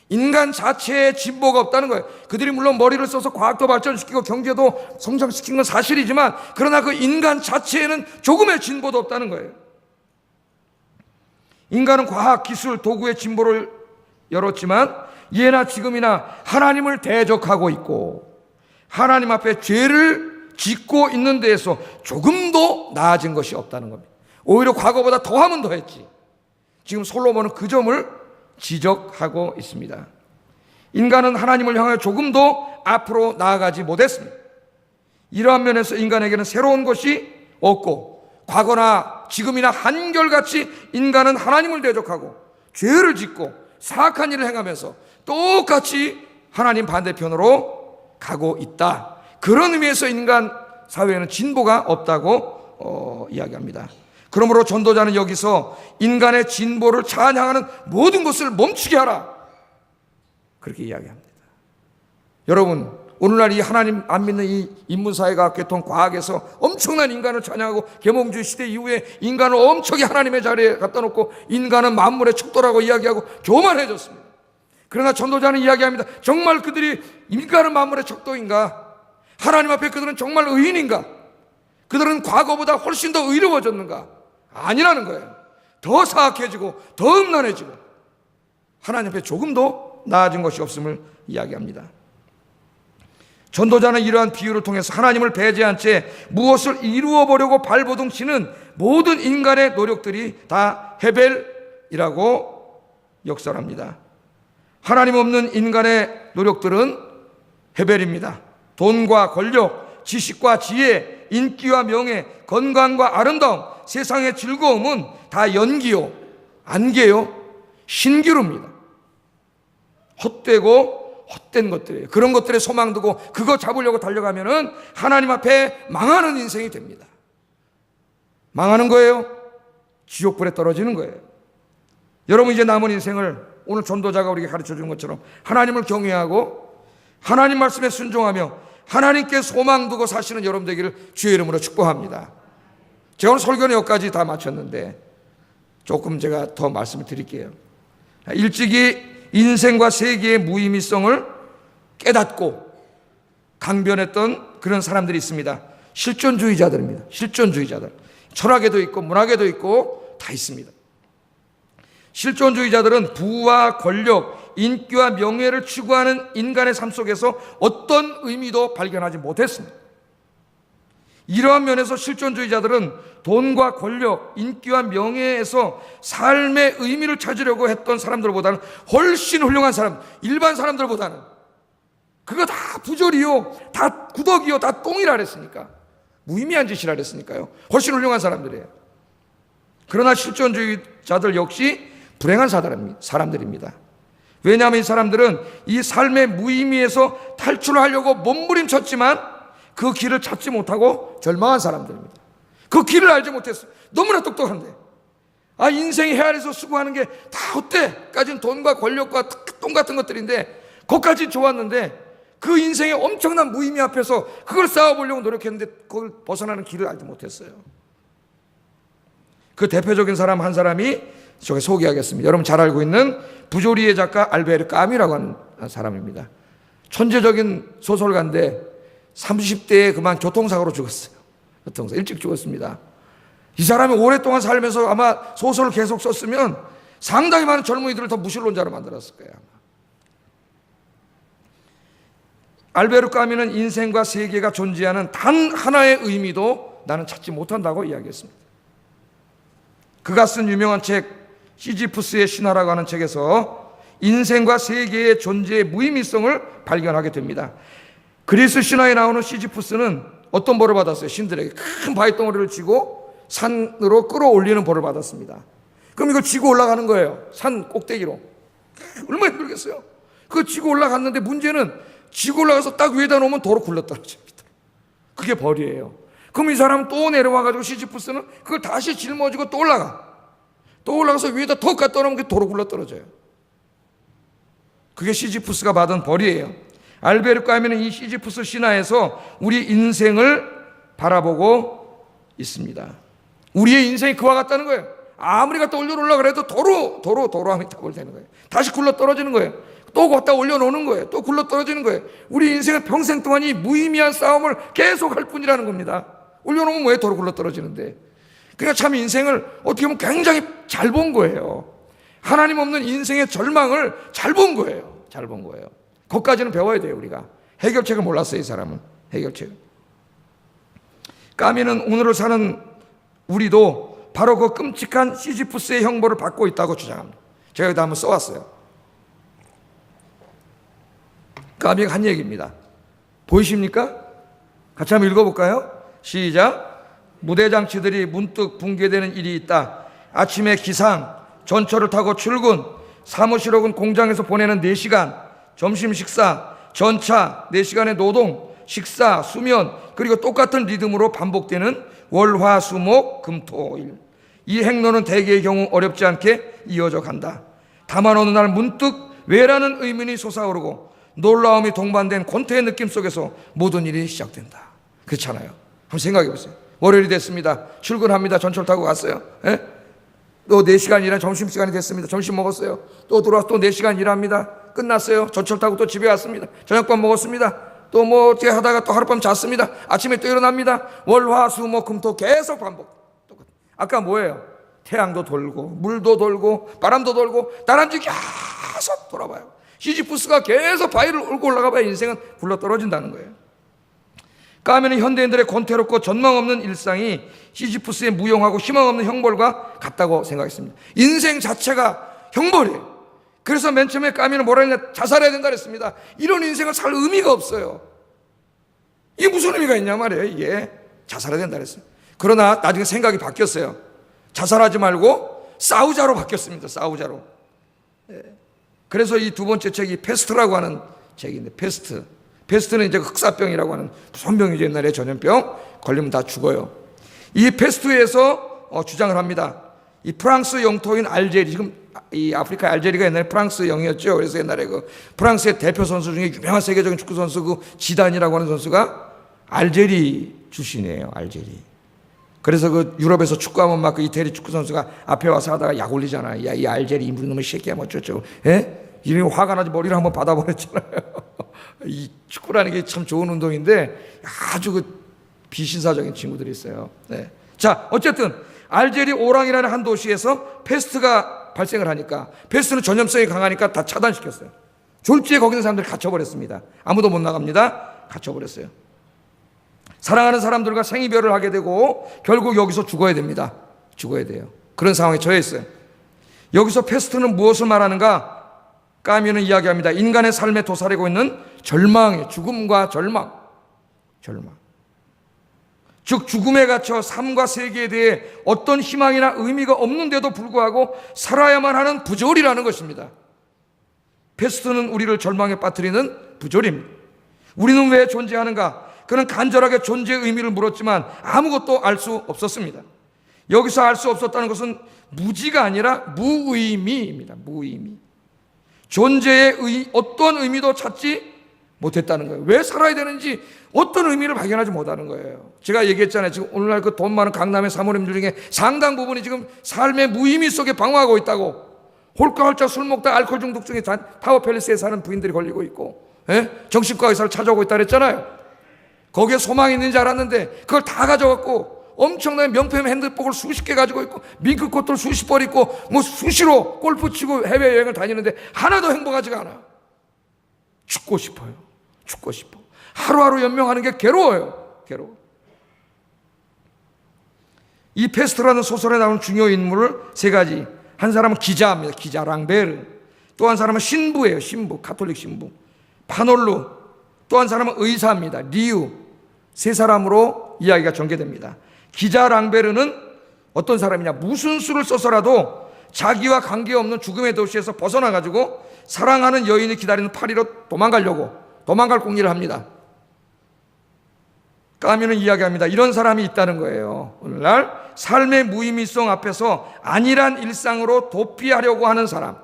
인간 자체에 진보가 없다는 거예요. 그들이 물론 머리를 써서 과학도 발전시키고 경제도 성장시킨 건 사실이지만 그러나 그 인간 자체에는 조금의 진보도 없다는 거예요. 인간은 과학, 기술, 도구의 진보를 열었지만 예나 지금이나 하나님을 대적하고 있고 하나님 앞에 죄를 짓고 있는 데에서 조금도 나아진 것이 없다는 겁니다. 오히려 과거보다 더하면 더했지. 지금 솔로몬은 그 점을 지적하고 있습니다. 인간은 하나님을 향하여 조금도 앞으로 나아가지 못했습니다. 이러한 면에서 인간에게는 새로운 것이 없고, 과거나 지금이나 한결같이 인간은 하나님을 대적하고 죄를 짓고 사악한 일을 행하면서 똑같이 하나님 반대편으로 가고 있다. 그런 의미에서 인간 사회에는 진보가 없다고 이야기합니다. 그러므로 전도자는 여기서 인간의 진보를 찬양하는 모든 것을 멈추게 하라, 그렇게 이야기합니다. 여러분, 오늘날 이 하나님 안 믿는 이 인문사회가 계통 과학에서 엄청난 인간을 찬양하고 계몽주의 시대 이후에 인간을 엄청나게 하나님의 자리에 갖다 놓고 인간은 만물의 척도라고 이야기하고 교만해졌습니다. 그러나 전도자는 이야기합니다. 정말 그들이 인간은 만물의 척도인가? 하나님 앞에 그들은 정말 의인인가? 그들은 과거보다 훨씬 더 의로워졌는가? 아니라는 거예요. 더 사악해지고 더 음란해지고 하나님 앞에 조금도 나아진 것이 없음을 이야기합니다. 전도자는 이러한 비유를 통해서 하나님을 배제한 채 무엇을 이루어 보려고 발버둥 치는 모든 인간의 노력들이 다 헤벨이라고 역설합니다. 하나님 없는 인간의 노력들은 헤벨입니다. 돈과 권력, 지식과 지혜, 인기와 명예, 건강과 아름다움, 세상의 즐거움은 다 연기요, 안개요, 신기루입니다. 헛되고 헛된 것들이에요. 그런 것들에 소망 두고 그거 잡으려고 달려가면은 하나님 앞에 망하는 인생이 됩니다. 망하는 거예요. 지옥불에 떨어지는 거예요. 여러분, 이제 남은 인생을 오늘 전도자가 우리에게 가르쳐 주는 것처럼 하나님을 경외하고 하나님 말씀에 순종하며 하나님께 소망 두고 사시는 여러분 되기를 주의 이름으로 축복합니다. 제가 오늘 설교는 여기까지 다 마쳤는데 조금 제가 더 말씀을 드릴게요. 일찍이 인생과 세계의 무의미성을 깨닫고 강변했던 그런 사람들이 있습니다. 실존주의자들입니다. 실존주의자들. 철학에도 있고 문학에도 있고 다 있습니다. 실존주의자들은 부와 권력, 인기와 명예를 추구하는 인간의 삶 속에서 어떤 의미도 발견하지 못했습니다. 이러한 면에서 실존주의자들은 돈과 권력, 인기와 명예에서 삶의 의미를 찾으려고 했던 사람들보다는 훨씬 훌륭한 사람, 일반 사람들보다는 그거 다 부조리요, 다 구덕이요, 다 똥이라 그랬으니까, 무의미한 짓이라 그랬으니까요. 훨씬 훌륭한 사람들이에요. 그러나 실존주의자들 역시 불행한 사람들입니다. 왜냐하면 이 사람들은 이 삶의 무의미에서 탈출하려고 몸부림쳤지만 그 길을 찾지 못하고 절망한 사람들입니다. 그 길을 알지 못했어요. 너무나 똑똑한데, 인생의 헤아려서 수고하는 게 다 어때까지는 돈과 권력과 똥 같은 것들인데, 그것까지 좋았는데 그 인생의 엄청난 무의미 앞에서 그걸 쌓아보려고 노력했는데 그걸 벗어나는 길을 알지 못했어요. 그 대표적인 사람 한 사람이 저기 소개하겠습니다. 여러분 잘 알고 있는 부조리의 작가 알베르 까뮈라고 하는 사람입니다. 천재적인 소설가인데 30대에 그만 교통사고로 죽었어요. 일찍 죽었습니다. 이 사람이 오랫동안 살면서 아마 소설을 계속 썼으면 상당히 많은 젊은이들을 더 무신론자로 만들었을 거예요. 알베르 까뮈는 인생과 세계가 존재하는 단 하나의 의미도 나는 찾지 못한다고 이야기했습니다. 그가 쓴 유명한 책 시지푸스의 신화라고 하는 책에서 인생과 세계의 존재의 무의미성을 발견하게 됩니다. 그리스 신화에 나오는 시지푸스는 어떤 벌을 받았어요? 신들에게 큰 바위덩어리를 쥐고 산으로 끌어올리는 벌을 받았습니다. 그럼 이걸 쥐고 올라가는 거예요. 산 꼭대기로. 얼마나 힘들겠어요? 그거 쥐고 올라갔는데 문제는 쥐고 올라가서 딱 위에다 놓으면 도로 굴러떨어집니다. 그게 벌이에요. 그럼 이 사람은 또 내려와가지고 시지푸스는 그걸 다시 짊어지고 또 올라가. 또 올라가서 위에다 더 갖다 놓으면 그게 도로 굴러떨어져요. 그게 시지푸스가 받은 벌이에요. 알베르 까뮈는 이 시지푸스 신화에서 우리 인생을 바라보고 있습니다. 우리의 인생이 그와 같다는 거예요. 아무리 갖다 올려놓으려고 그래도 도로함이 타버리는 거예요. 다시 굴러 떨어지는 거예요. 또 갖다 올려놓는 거예요. 또 굴러 떨어지는 거예요. 우리 인생은 평생 동안 이 무의미한 싸움을 계속 할 뿐이라는 겁니다. 올려놓으면 왜 도로 굴러 떨어지는데. 그러니까 참 인생을 어떻게 보면 굉장히 잘 본 거예요. 하나님 없는 인생의 절망을 잘 본 거예요. 잘 본 거예요. 거기까지는 배워야 돼요. 우리가 해결책을 몰랐어요. 이 사람은 해결책. 까뮈는 오늘을 사는 우리도 바로 그 끔찍한 시지푸스의 형벌을 받고 있다고 주장합니다. 제가 여기다 한번 써왔어요. 까미가 한 얘기입니다. 보이십니까? 같이 한번 읽어볼까요? 시작. 무대장치들이 문득 붕괴되는 일이 있다. 아침에 기상, 전철을 타고 출근, 사무실 혹은 공장에서 보내는 4시간, 점심 식사, 전차, 4시간의 노동, 식사, 수면, 그리고 똑같은 리듬으로 반복되는 월, 화, 수, 목, 금, 토, 일. 이 행로는 대개의 경우 어렵지 않게 이어져 간다. 다만 어느 날 문득 왜라는 의문이 솟아오르고 놀라움이 동반된 권태의 느낌 속에서 모든 일이 시작된다. 그렇잖아요. 한번 생각해 보세요. 월요일이 됐습니다. 출근합니다. 전철 타고 갔어요. 예? 또 4시간 일한 점심시간이 됐습니다. 점심 먹었어요. 또 들어와서 또 4시간 일합니다. 끝났어요. 전철 타고 또 집에 왔습니다. 저녁밥 먹었습니다. 또 뭐 어떻게 하다가 또 하룻밤 잤습니다. 아침에 또 일어납니다. 월, 화, 수, 목, 금, 토 계속 반복. 아까 뭐예요? 태양도 돌고 물도 돌고 바람도 돌고 다람쥐 계속 돌아봐요. 시지푸스가 계속 바위를 울고 올라가봐야 인생은 굴러떨어진다는 거예요. 까미는 현대인들의 권태롭고 전망 없는 일상이 시지푸스의 무용하고 희망 없는 형벌과 같다고 생각했습니다. 인생 자체가 형벌이에요. 그래서 맨 처음에 까미는 뭐라 했냐? 자살해야 된다 그랬습니다. 이런 인생을 살 의미가 없어요. 이게 무슨 의미가 있냐 말이에요. 이게 자살해야 된다 그랬어요. 그러나 나중에 생각이 바뀌었어요. 자살하지 말고 싸우자로 바뀌었습니다. 싸우자로. 그래서 이 두 번째 책이 페스트라고 하는 책인데, 페스트는 이제 흑사병이라고 하는 무슨 병이죠. 옛날에 전염병 걸리면 다 죽어요. 이 페스트에서 주장을 합니다. 이 프랑스 영토인 알제리, 지금 이 아프리카 알제리가 옛날에 프랑스 영이었죠. 그래서 옛날에 그 프랑스의 대표 선수 중에 유명한 세계적인 축구 선수 그 지단이라고 하는 선수가 알제리 출신이에요. 알제리. 그래서 그 유럽에서 축구하면 막 그 이태리 축구 선수가 앞에 와서 하다가 약 올리잖아요. 야, 이 알제리 인물 놈의 새끼야, 뭐 어쩌고. 예? 이름이 화가 나지 머리를 한번 받아버렸잖아요. 이 축구라는 게 참 좋은 운동인데 아주 그 비신사적인 친구들이 있어요. 네. 자, 어쨌든 알제리 오랑이라는 한 도시에서 페스트가 발생을 하니까, 페스트는 전염성이 강하니까 다 차단시켰어요. 졸지에 거기 있는 사람들이 갇혀버렸습니다. 아무도 못 나갑니다. 갇혀버렸어요. 사랑하는 사람들과 생이별을 하게 되고 결국 여기서 죽어야 됩니다. 죽어야 돼요. 그런 상황에 처해 있어요. 여기서 페스트는 무엇을 말하는가? 까미는 이야기합니다. 인간의 삶에 도사리고 있는 절망의 죽음과 절망. 즉 죽음에 갇혀 삶과 세계에 대해 어떤 희망이나 의미가 없는데도 불구하고 살아야만 하는 부조리라는 것입니다. 페스트는 우리를 절망에 빠뜨리는 부조리입니다. 우리는 왜 존재하는가? 그는 간절하게 존재의 의미를 물었지만 아무것도 알 수 없었습니다. 여기서 알 수 없었다는 것은 무지가 아니라 무의미입니다. 무의미. 존재의 어떤 의미도 찾지 못했다는 거예요. 왜 살아야 되는지 어떤 의미를 발견하지 못하는 거예요. 제가 얘기했잖아요. 지금 오늘날 그 돈 많은 강남의 사모님들 중에 상당 부분이 지금 삶의 무의미 속에 방황하고 있다고. 홀까홀짝 술 먹다 알코올 중독 중에 타워팰리스에 사는 부인들이 걸리고 있고, 정신과 의사를 찾아오고 있다 그랬잖아요. 거기에 소망이 있는 줄 알았는데 그걸 다 가져갔고 엄청난 명품 핸드백을 수십 개 가지고 있고 밍크코트를 수십 벌 입고 뭐 수시로 골프 치고 해외여행을 다니는데 하나도 행복하지가 않아요. 죽고 싶어요. 죽고 싶어. 하루하루 연명하는 게 괴로워요. 괴로워. 이 페스트라는 소설에 나오는 중요 인물을 세 가지. 한 사람은 기자입니다. 기자 랑베르. 또 한 사람은 신부예요. 신부. 가톨릭 신부. 파놀루. 또 한 사람은 의사입니다. 리우. 세 사람으로 이야기가 전개됩니다. 기자 랑베르는 어떤 사람이냐? 무슨 수를 써서라도 자기와 관계없는 죽음의 도시에서 벗어나가지고 사랑하는 여인이 기다리는 파리로 도망갈 공리를 합니다. 까미는 이야기합니다. 이런 사람이 있다는 거예요. 오늘날 삶의 무의미성 앞에서 안일한 일상으로 도피하려고 하는 사람.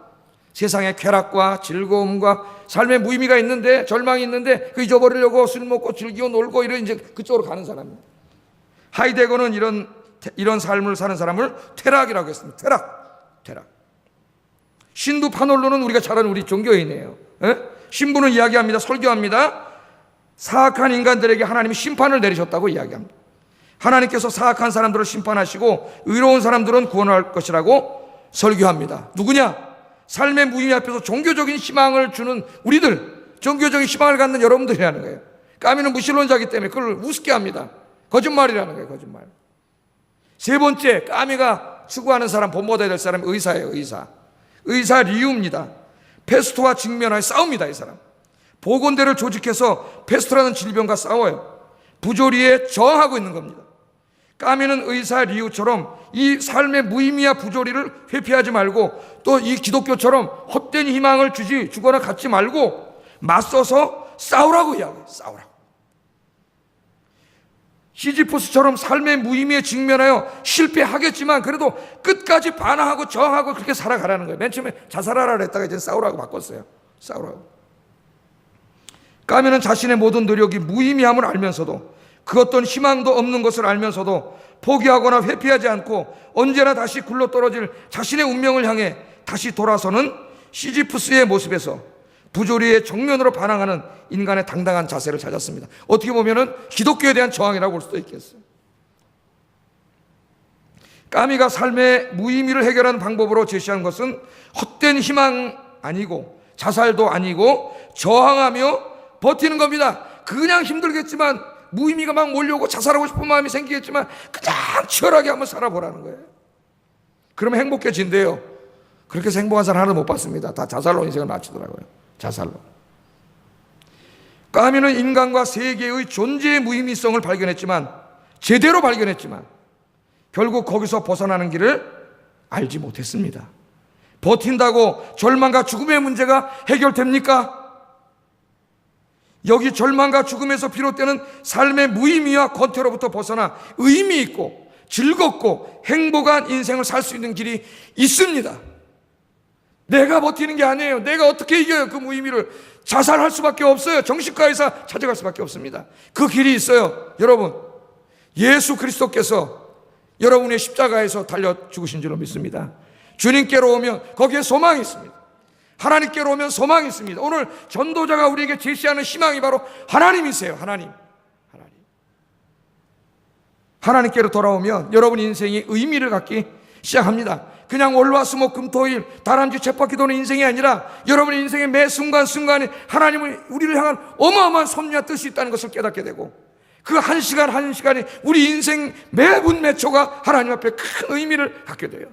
세상의 쾌락과 즐거움과 삶의 무의미가 있는데, 절망이 있는데 그 잊어버리려고 술 먹고 즐기고 놀고 이런 이제 그쪽으로 가는 사람입니다. 하이데거는 이런 삶을 사는 사람을 퇴락이라고 했습니다. 퇴락. 신부 파놀로는 우리가 잘 아는 우리 종교인이에요. 신부는 이야기합니다. 설교합니다. 사악한 인간들에게 하나님이 심판을 내리셨다고 이야기합니다. 하나님께서 사악한 사람들을 심판하시고 의로운 사람들은 구원할 것이라고 설교합니다. 누구냐? 삶의 무의미 앞에서 종교적인 희망을 주는 우리들, 종교적인 희망을 갖는 여러분들이라는 거예요. 까미는 무신론자이기 때문에 그걸 우습게 합니다. 거짓말이라는 거예요. 거짓말. 세 번째, 까미가 추구하는 사람, 본받아야 될 사람이 의사예요. 의사 리우입니다. 페스토와 직면하여 싸웁니다. 이 사람. 보건대를 조직해서 패스트라는 질병과 싸워요. 부조리에 저항하고 있는 겁니다. 까미는 의사 리우처럼 이 삶의 무의미와 부조리를 회피하지 말고, 또 이 기독교처럼 헛된 희망을 주거나 갖지 말고 맞서서 싸우라고 이야기해요. 싸우라고. 시지푸스처럼 삶의 무의미에 직면하여 실패하겠지만 그래도 끝까지 반항하고 저항하고 그렇게 살아가라는 거예요. 맨 처음에 자살하라 그랬다가 이제 싸우라고 바꿨어요. 싸우라고. 까미는 자신의 모든 노력이 무의미함을 알면서도, 그 어떤 희망도 없는 것을 알면서도 포기하거나 회피하지 않고 언제나 다시 굴러떨어질 자신의 운명을 향해 다시 돌아서는 시지푸스의 모습에서 부조리의 정면으로 반항하는 인간의 당당한 자세를 찾았습니다. 어떻게 보면은 기독교에 대한 저항이라고 볼 수도 있겠어요. 까미가 삶의 무의미를 해결하는 방법으로 제시한 것은 헛된 희망 아니고 자살도 아니고 저항하며 버티는 겁니다. 그냥 힘들겠지만, 무의미가 막 몰려오고 자살하고 싶은 마음이 생기겠지만 그냥 치열하게 한번 살아보라는 거예요. 그러면 행복해진대요. 그렇게 해서 행복한 사람 하나도 못 봤습니다. 다 자살로 인생을 마치더라고요. 자살로. 까미는 인간과 세계의 존재의 무의미성을 발견했지만, 제대로 발견했지만 결국 거기서 벗어나는 길을 알지 못했습니다. 버틴다고 절망과 죽음의 문제가 해결됩니까? 여기 절망과 죽음에서 비롯되는 삶의 무의미와 권태로부터 벗어나 의미 있고 즐겁고 행복한 인생을 살 수 있는 길이 있습니다. 내가 버티는 게 아니에요. 내가 어떻게 이겨요? 그 무의미를. 자살할 수밖에 없어요. 정신과 의사 찾아갈 수밖에 없습니다. 그 길이 있어요. 여러분, 예수 그리스도께서 여러분의 십자가에서 달려 죽으신 줄로 믿습니다. 주님께로 오면 거기에 소망이 있습니다. 하나님께로 오면 소망이 있습니다. 오늘 전도자가 우리에게 제시하는 희망이 바로 하나님이세요. 하나님께로 돌아오면 여러분 인생이 의미를 갖기 시작합니다. 그냥 월화수목 금토일 다람쥐 쳇바퀴 도는 인생이 아니라 여러분의 인생의 매 순간순간에 하나님은 우리를 향한 어마어마한 섭리와 뜻이 있다는 것을 깨닫게 되고, 그 한 시간 한 시간이 우리 인생 매분 매초가 하나님 앞에 큰 의미를 갖게 돼요.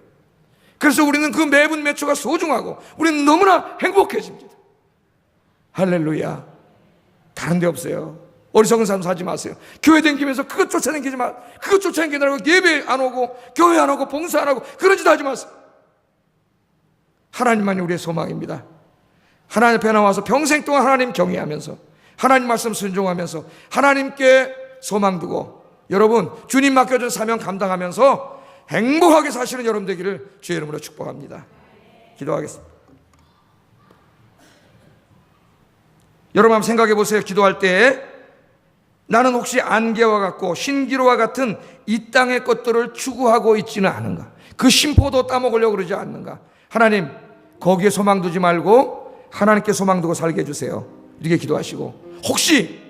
그래서 우리는 그 매분 매초가 소중하고 우리는 너무나 행복해집니다. 할렐루야. 다른 데 없어요. 어리석은 삶 사지 마세요. 교회 다니면서 그것 쫓아다니지 마. 그것 쫓아다니느라고 예배 안 오고 교회 안 오고 봉사 안 하고 그러지도 하지 마세요. 하나님만이 우리의 소망입니다. 하나님 앞에 나와서 평생 동안 하나님 경외하면서 하나님 말씀 순종하면서 하나님께 소망 두고 여러분 주님 맡겨준 사명 감당하면서 행복하게 사시는 여러분 되기를 주의 이름으로 축복합니다. 기도하겠습니다. 여러분 한번 생각해 보세요. 기도할 때 나는 혹시 안개와 같고 신기루와 같은 이 땅의 것들을 추구하고 있지는 않은가? 그 심포도 따먹으려고 그러지 않는가? 하나님 거기에 소망 두지 말고 하나님께 소망 두고 살게 해주세요. 이렇게 기도하시고, 혹시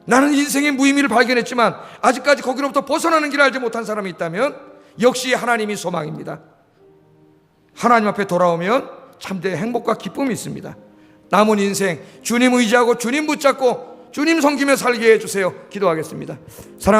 나는 인생의 무의미를 발견했지만 아직까지 거기로부터 벗어나는 길을 알지 못한 사람이 있다면 역시 하나님이 소망입니다. 하나님 앞에 돌아오면 참된 행복과 기쁨이 있습니다. 남은 인생 주님 의지하고 주님 붙잡고 주님 섬기며 살게 해주세요. 기도하겠습니다. 사랑